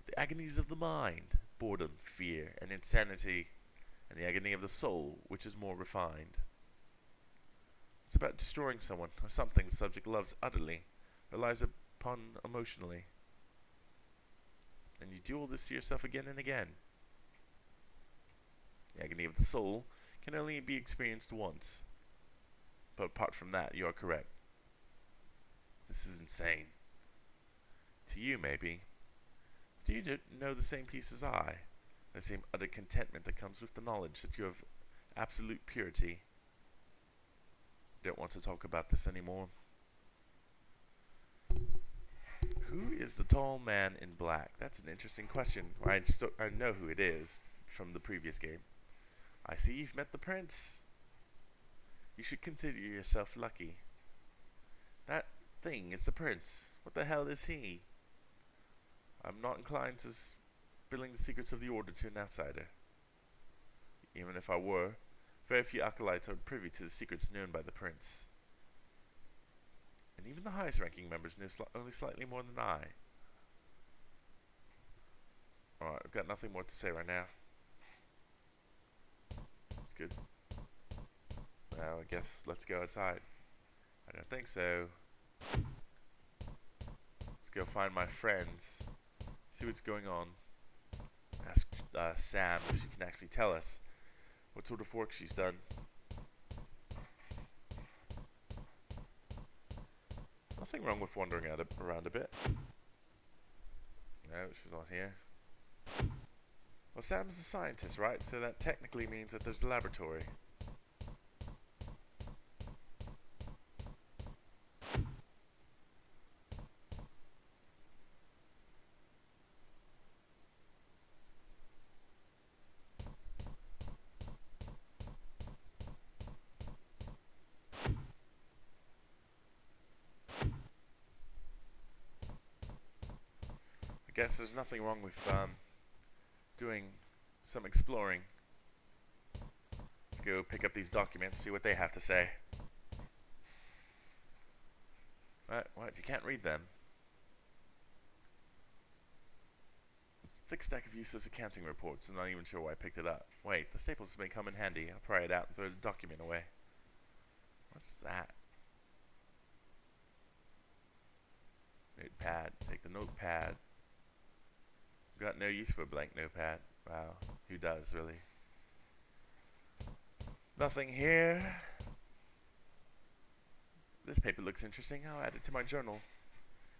The agonies of the mind, boredom, fear, and insanity. And the agony of the soul, which is more refined. It's about destroying someone or something the subject loves utterly, relies upon emotionally. And you do all this to yourself again and again. The agony of the soul can only be experienced once. But apart from that, you are correct. This is insane. To you, maybe. Do you know the same peace as I? The same utter contentment that comes with the knowledge that you have absolute purity? Don't want to talk about this anymore. Who is the tall man in black? That's an interesting question. I know who it is from the previous game. I see you've met the prince. You should consider yourself lucky. That thing is the prince. What the hell is he? I'm not inclined to spilling the secrets of the order to an outsider. Even if I were, very few acolytes are privy to the secrets known by the prince. And even the highest ranking members know only slightly more than I. Alright, I've got nothing more to say right now. That's good. Now I guess let's go outside. I don't think so. Let's go find my friends. See what's going on. Ask Sam if she can actually tell us what sort of work she's done. Nothing wrong with wandering around a bit. No, she's not here. Well, Sam's a scientist, right? So that technically means that there's a laboratory. I guess there's nothing wrong with doing some exploring. Let's go pick up these documents, see what they have to say. What? You can't read them. It's a thick stack of useless accounting reports. I'm not even sure why I picked it up. Wait, the staples may come in handy. I'll pry it out and throw the document away. What's that? Notepad. Take the notepad. Got no use for a blank notepad. Wow, who does, really? Nothing here. This paper looks interesting. I'll add it to my journal.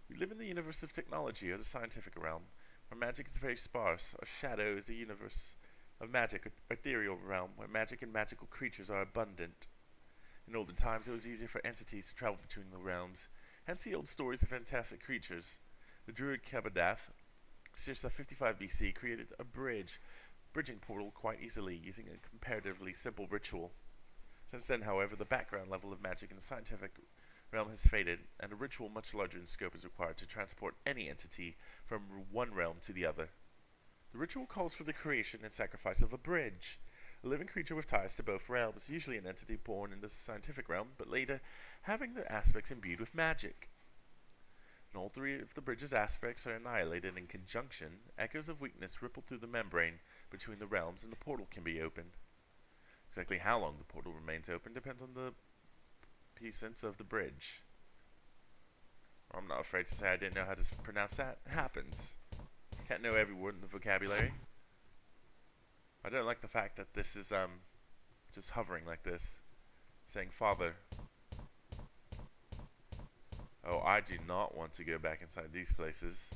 We live in the universe of technology, or the scientific realm, where magic is very sparse. Our shadow is a universe of magic, or ethereal realm, where magic and magical creatures are abundant. In olden times, it was easier for entities to travel between the realms, hence the old stories of fantastic creatures. The druid Kabadath, circa 55 BC, created a bridging portal quite easily using a comparatively simple ritual. Since then, however, the background level of magic in the scientific realm has faded, and a ritual much larger in scope is required to transport any entity from one realm to the other. The ritual calls for the creation and sacrifice of a bridge, a living creature with ties to both realms, usually an entity born in the scientific realm, but later having their aspects imbued with magic. When all three of the bridge's aspects are annihilated in conjunction, echoes of weakness ripple through the membrane between the realms and the portal can be opened. Exactly how long the portal remains open depends on the puissance of the bridge. I'm not afraid to say I didn't know how to pronounce that. It happens. Can't know every word in the vocabulary. I don't like the fact that this is just hovering like this, saying father. Oh, I do not want to go back inside these places.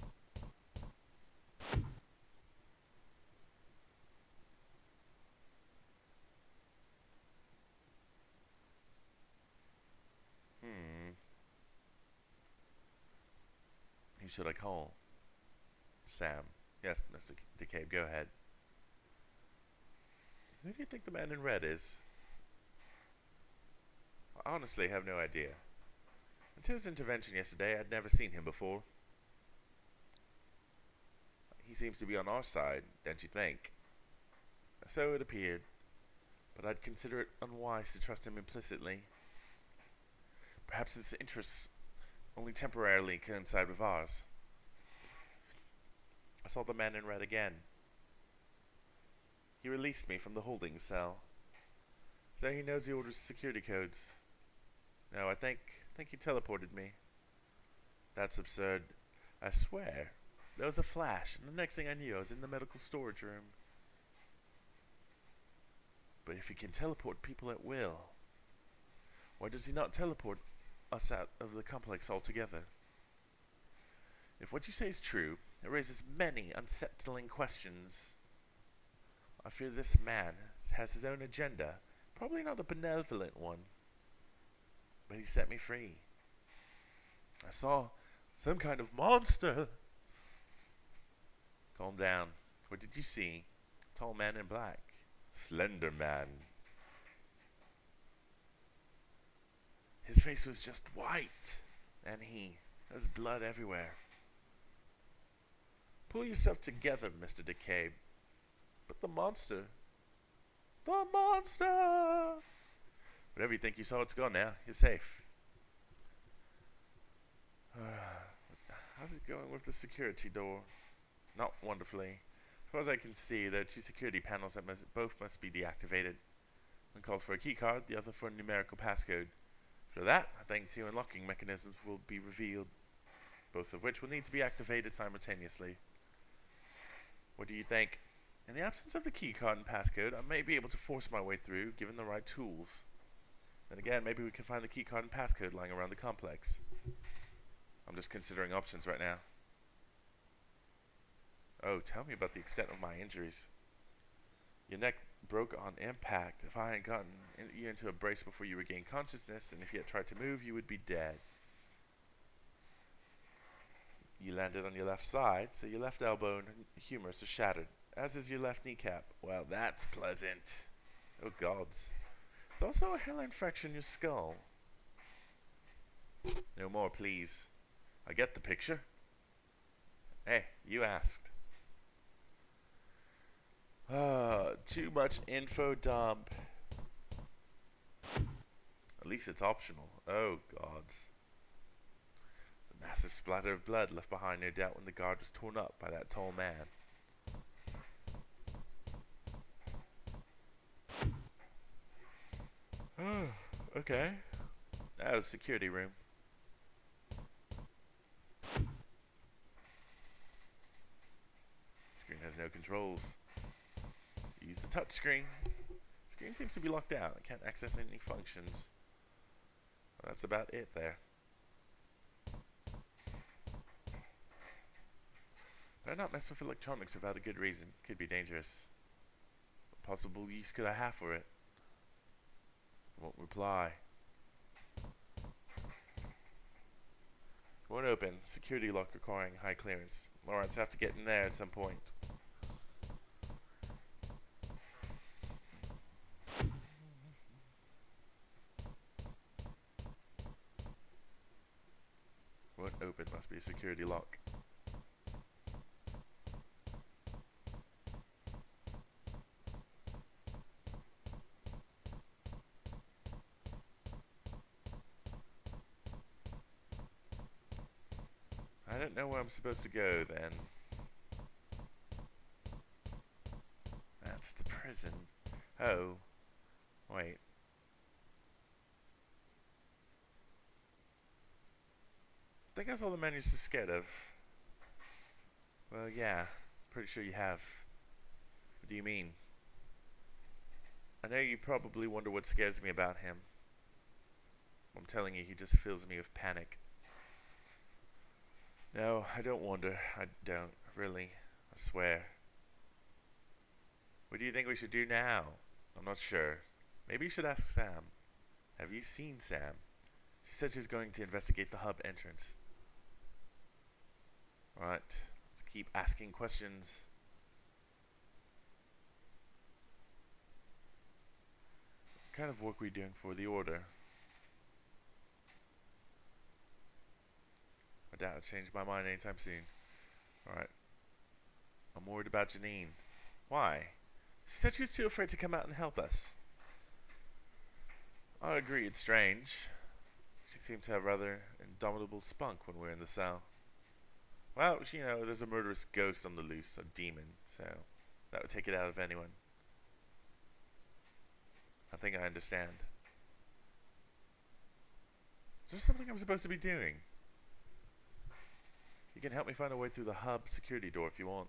Who should I call? Sam. Yes, Mr. DeCabe, go ahead. Who do you think the man in red is? I honestly have no idea. Until his intervention yesterday, I'd never seen him before. He seems to be on our side, don't you think? So it appeared, but I'd consider it unwise to trust him implicitly. Perhaps his interests only temporarily coincide with ours. I saw the man in red again. He released me from the holding cell. So he knows the order's security codes. No, I think he teleported me. That's absurd. I swear. There was a flash, and the next thing I knew, I was in the medical storage room. But if he can teleport people at will, why does he not teleport us out of the complex altogether? If what you say is true, it raises many unsettling questions. I fear this man has his own agenda, probably not a benevolent one. But he set me free. I saw some kind of monster. Calm down. What did you see? Tall man in black. Slender man. His face was just white. And there was blood everywhere. Pull yourself together, Mr. DeCabe. But the monster. The monster! Whatever you think you saw, it's gone now. You're safe. How's it going with the security door? Not wonderfully. As far as I can see, there are two security panels that both must be deactivated. One calls for a keycard, the other for a numerical passcode. After that, I think two unlocking mechanisms will be revealed, both of which will need to be activated simultaneously. What do you think? In the absence of the keycard and passcode, I may be able to force my way through, given the right tools. Then again, maybe we can find the keycard and passcode lying around the complex. I'm just considering options right now. Oh, tell me about the extent of my injuries. Your neck broke on impact. If I hadn't gotten you into a brace before you regained consciousness, and if you had tried to move, you would be dead. You landed on your left side, so your left elbow and humerus are shattered, as is your left kneecap. Well, that's pleasant. Oh, gods. There's also a hairline fracture in your skull. No more, please. I get the picture. Hey, you asked. Too much info dump. At least it's optional. Oh, gods. The massive splatter of blood left behind, no doubt, when the guard was torn up by that tall man. Oh, okay. That was security room. Screen has no controls. Use the touch screen. Screen seems to be locked out. I can't access any functions. Well, that's about it there. Better not mess with electronics without a good reason. Could be dangerous. What possible use could I have for it? Won't reply. Won't open. Security lock requiring high clearance. Alright, so I have to get in there at some point. Won't open. Must be a security lock. I don't know where I'm supposed to go then. That's the prison. Oh. Wait. I think that's all the man you're so scared of. Well, yeah. Pretty sure you have. What do you mean? I know you probably wonder what scares me about him. I'm telling you, he just fills me with panic. No, I don't wonder. I don't, really. I swear. What do you think we should do now? I'm not sure. Maybe you should ask Sam. Have you seen Sam? She said she was going to investigate the hub entrance. Alright, let's keep asking questions. What kind of work are we doing for the Order? I doubt I'll change my mind anytime soon. Alright. I'm worried about Janine. Why? She said she was too afraid to come out and help us. I agree, it's strange. She seemed to have rather indomitable spunk when we were in the cell. Well, you know, there's a murderous ghost on the loose, a demon, so that would take it out of anyone. I think I understand. Is there something I'm supposed to be doing? You can help me find a way through the hub security door if you want.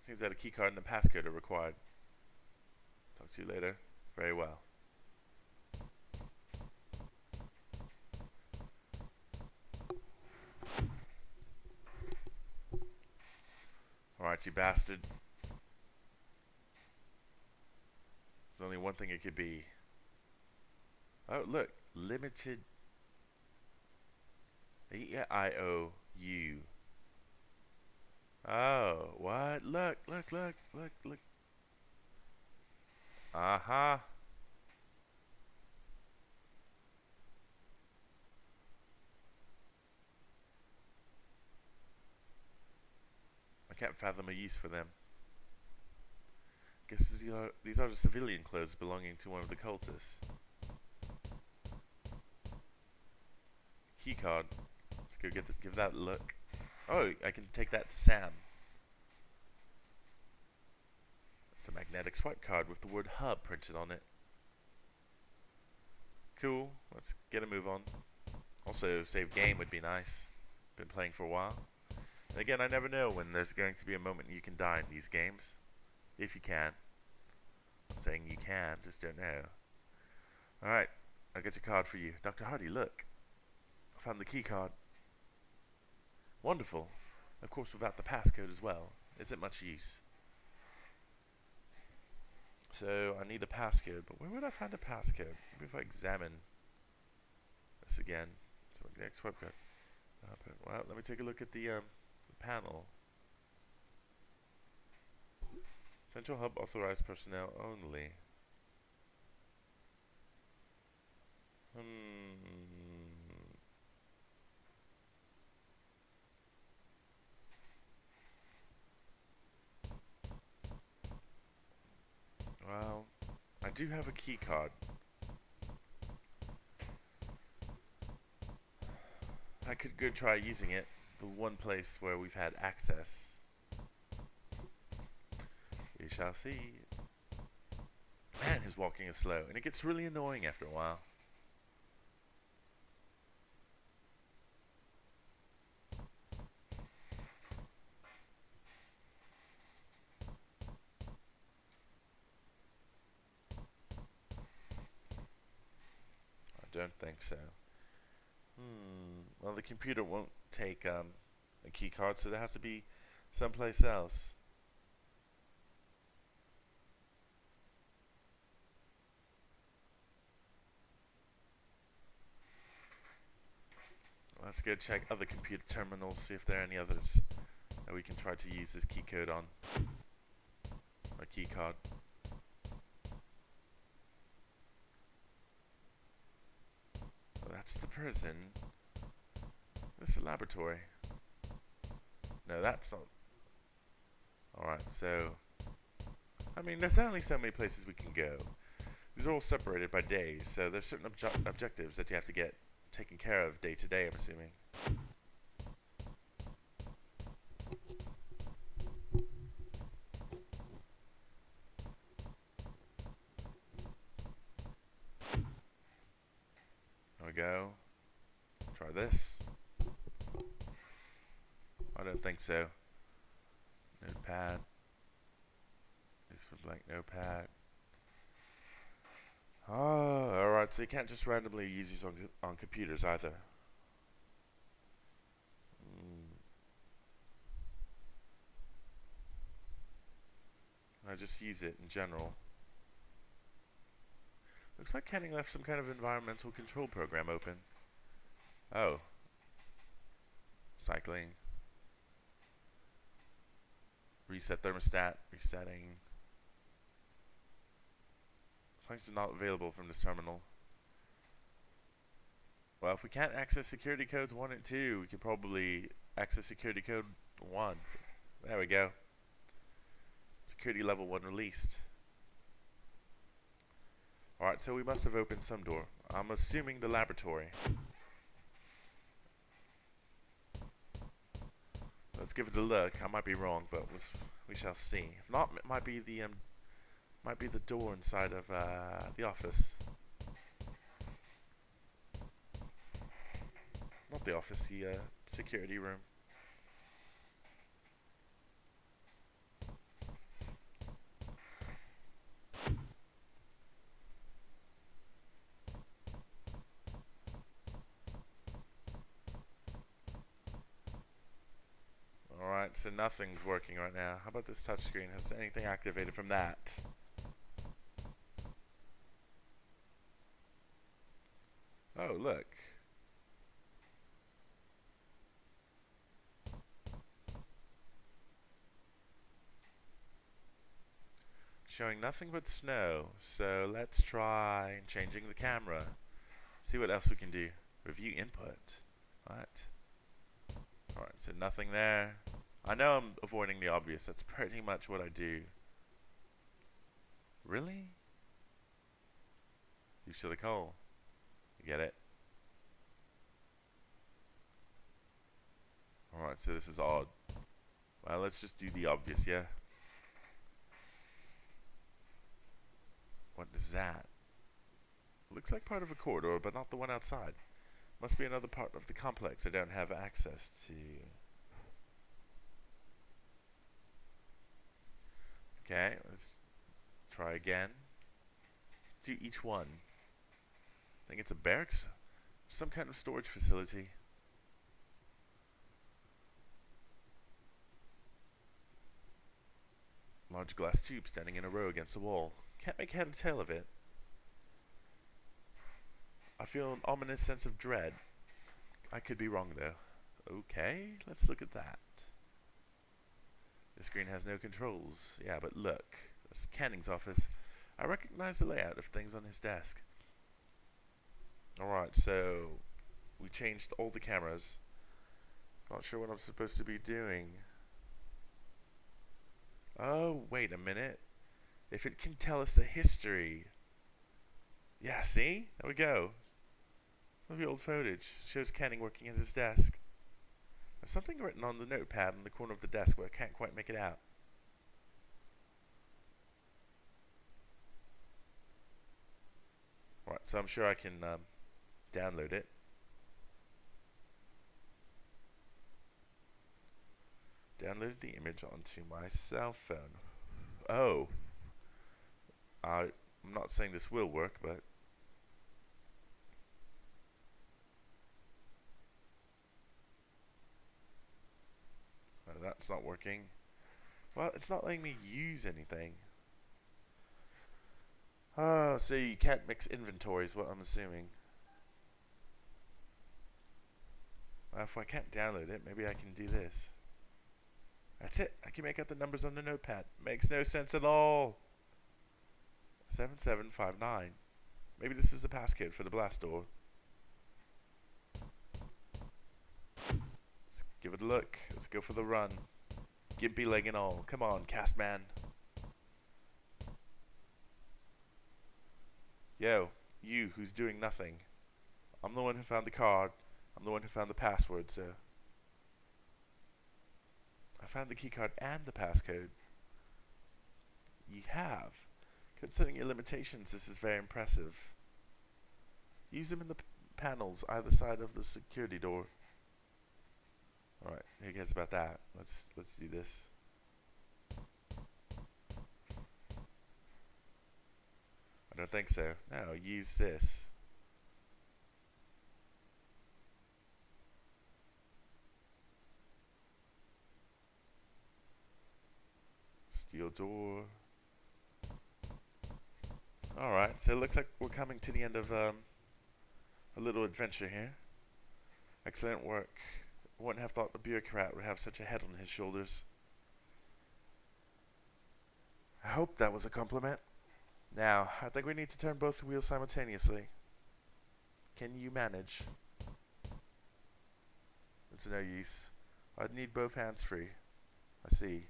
Seems that a keycard and a passcode are required. Talk to you later. Very well. Alright, you bastard. There's only one thing it could be. Oh, look. Limited EIOU. Oh, what? Look. Uh-huh. I can't fathom a use for them. Guess these are the civilian clothes belonging to one of the cultists. Keycard. Let's go give that a look. Oh, I can take that to Sam. It's a magnetic swipe card with the word hub printed on it. Cool. Let's get a move on. Also, save game would be nice. Been playing for a while. And again, I never know when there's going to be a moment you can die in these games. If you can. I'm not saying you can, just don't know. Alright, I'll get your card for you. Dr. Hardy, look. I found the key card. Wonderful. Of course, without the passcode as well. Isn't much use. So, I need a passcode, but where would I find a passcode? Maybe if I examine this again. So, next web code. Well, let me take a look at the panel. Central Hub authorized personnel only. Well, I do have a key card. I could go try using it. The one place where we've had access. We shall see. Man, his walking is slow, and it gets really annoying after a while. I don't think so. Well, the computer won't take a key card, so there has to be someplace else. Let's go check other computer terminals, see if there are any others that we can try to use this key code on. Or key card. Well, that's the prison. This is the laboratory. No, that's not. Alright, so I mean, there's only so many places we can go. These are all separated by days, so there's certain objectives that you have to get taken care of day to day, I'm assuming. we go. Try this. I don't think so. Notepad. This for blank notepad. Oh, alright, so you can't just randomly use these on computers either. I just use it in general. Looks like Kenning left some kind of environmental control program open. Oh. Cycling. Reset thermostat. Resetting. Function not available from this terminal. Well, if we can't access security codes 1 and 2, we could probably access security code 1. There we go. Security level 1 released. Alright, so we must have opened some door. I'm assuming the laboratory. Let's give it a look. I might be wrong, but we shall see. If not, it might be the door inside of the office. Not the office, the security room. Alright, so nothing's working right now. How about this touchscreen? Has anything activated from that? Oh, look. Showing nothing but snow. So let's try changing the camera. See what else we can do. Review input. What? Alright, so nothing there. I know I'm avoiding the obvious. That's pretty much what I do. Really? You should have called. You get it? Alright, so this is odd. Well, let's just do the obvious, yeah? What is that? Looks like part of a corridor, but not the one outside. Must be another part of the complex I don't have access to. Okay, let's try again. Do each one. I think it's a barracks. Some kind of storage facility. Large glass tube standing in a row against a wall. Can't make head or tail of it. I feel an ominous sense of dread. I could be wrong though. Okay, let's look at that. The screen has no controls. Yeah, but look. There's Canning's office. I recognize the layout of things on his desk. Alright, so we changed all the cameras. Not sure what I'm supposed to be doing. Oh, wait a minute. If it can tell us the history. Yeah, see? There we go. Some of the old footage shows Canning working at his desk. There's something written on the notepad in the corner of the desk, but I can't quite make it out. Alright, so I'm sure I can download it. Downloaded the image onto my cell phone. Oh. I'm not saying this will work, but that's not working. Well, it's not letting me use anything. Oh, so you can't mix inventories, what I'm assuming. Well, if I can't download it, maybe I can do this. That's it. I can make out the numbers on the notepad. Makes no sense at all. 7759. Maybe this is the passcode for the blast door. Let's give it a look. Let's go for the run. Gimpy leg and all. Come on, cast man. Yo, you who's doing nothing. I'm the one who found the card. I'm the one who found the password, so I found the keycard and the passcode. You have. Considering your limitations, this is very impressive. Use them in the panels either side of the security door. Alright, who cares about that? Let's do this. I don't think so. No, use this. Steel door. Alright, so it looks like we're coming to the end of a little adventure here. Excellent work. I wouldn't have thought the bureaucrat would have such a head on his shoulders. I hope that was a compliment. Now, I think we need to turn both wheels simultaneously. Can you manage? It's no use. I'd need both hands free. I see.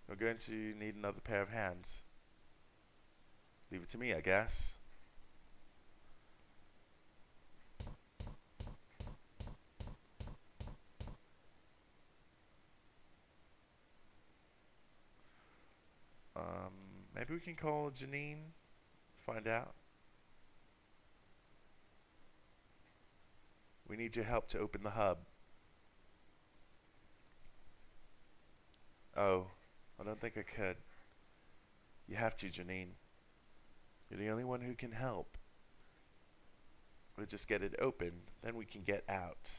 We're going to need another pair of hands. Leave it to me, I guess. Maybe we can call Janine, find out. We need your help to open the hub. Oh, I don't think I could. You have to, Janine. You're the only one who can help. We'll just get it open, then we can get out.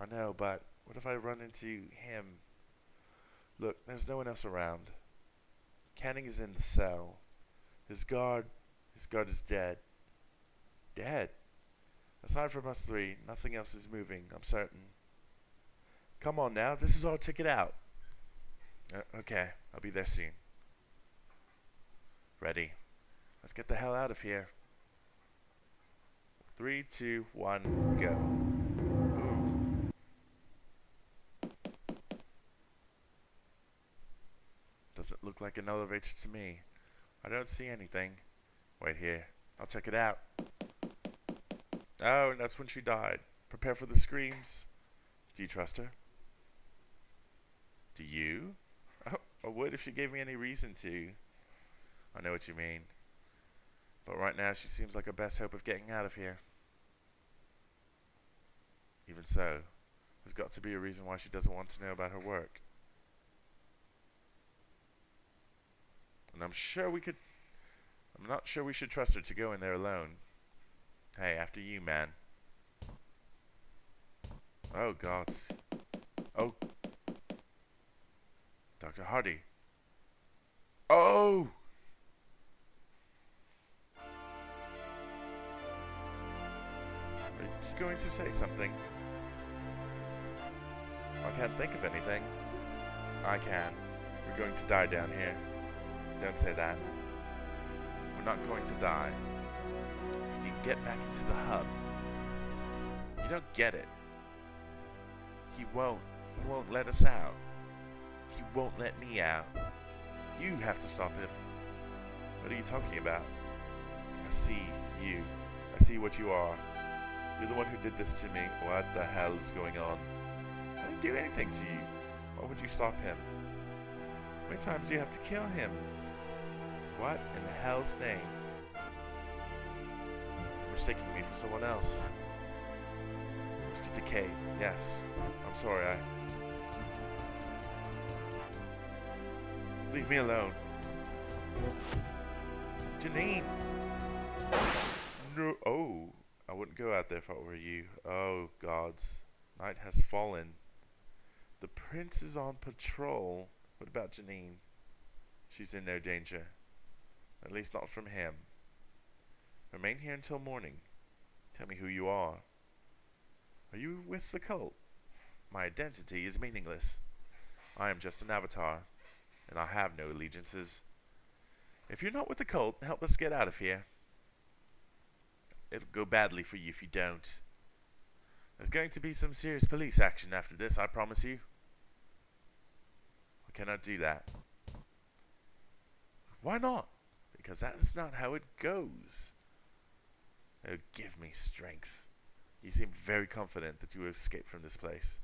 I know, but what if I run into him? Look, there's no one else around. Canning is in the cell. His guard is dead. Dead? Aside from us three, nothing else is moving, I'm certain. Come on now, this is our ticket out. Okay, I'll be there soon. Ready. Let's get the hell out of here. 3, 2, 1, go. Ooh. Doesn't look like an elevator to me. I don't see anything. Wait here. I'll check it out. Oh, and that's when she died. Prepare for the screams. Do you trust her? Do you? Oh, I would if she gave me any reason to. I know what you mean. But right now she seems like our best hope of getting out of here. Even so, there's got to be a reason why she doesn't want to know about her work. And I'm not sure we should trust her to go in there alone. Hey, after you, man. Oh, God. Oh. Dr. Hardy. Oh! Are you going to say something? I can't think of anything. I can. We're going to die down here. Don't say that. We're not going to die. If we can get back into the hub. You don't get it. He won't let us out. He won't let me out. You have to stop him. What are you talking about? I see you. I see what you are. You're the one who did this to me. What the hell is going on? I didn't do anything to you. Why would you stop him? How many times do you have to kill him? What in the hell's name? You're mistaking me for someone else. Mr. Decay, yes. I'm sorry, Leave me alone. Janine! No. Oh, I wouldn't go out there if I were you. Oh, gods. Night has fallen. The prince is on patrol. What about Janine? She's in no danger. At least not from him. Remain here until morning. Tell me who you are. Are you with the cult? My identity is meaningless. I am just an avatar, and I have no allegiances. If you're not with the cult, help us get out of here. It'll go badly for you if you don't. There's going to be some serious police action after this, I promise you. I cannot do that. Why not? Because that is not how it goes. Oh, give me strength. You seem very confident that you will escape from this place.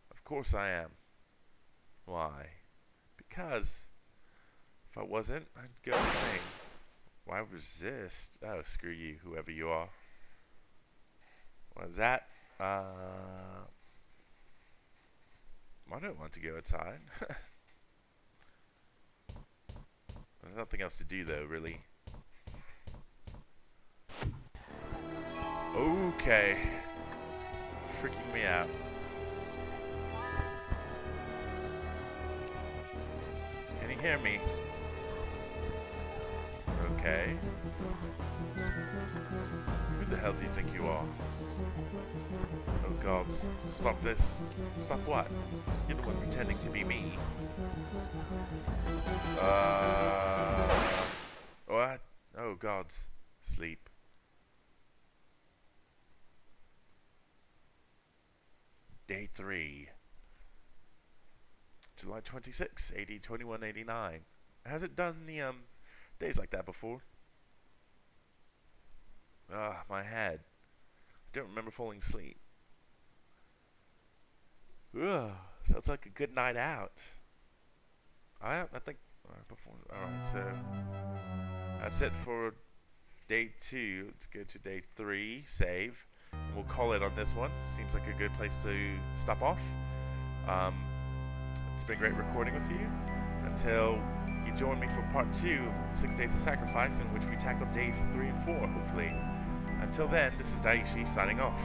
Of course I am. Why? Because if I wasn't, I'd go insane. Why resist? Oh, screw you, whoever you are. What is that? I don't want to go outside. There's nothing else to do though, really. Okay. Freaking me out. Can you hear me? Okay. Who the hell do you think you are? Oh gods. Stop this. Stop what? You're the one pretending to be me. What? Oh gods. Sleep. Day 3. July 26, AD 2189. Has it done the days like that before? My head. I don't remember falling asleep. Ugh, sounds like a good night out. I think before. Alright, so that's it for day 2. Let's go to day 3, save. And we'll call it on this one. Seems like a good place to stop off. It's been great recording with you. Until you join me for part 2 of 6 Days of Sacrifice, in which we tackle days 3 and 4, hopefully. Until then, this is Daishi signing off.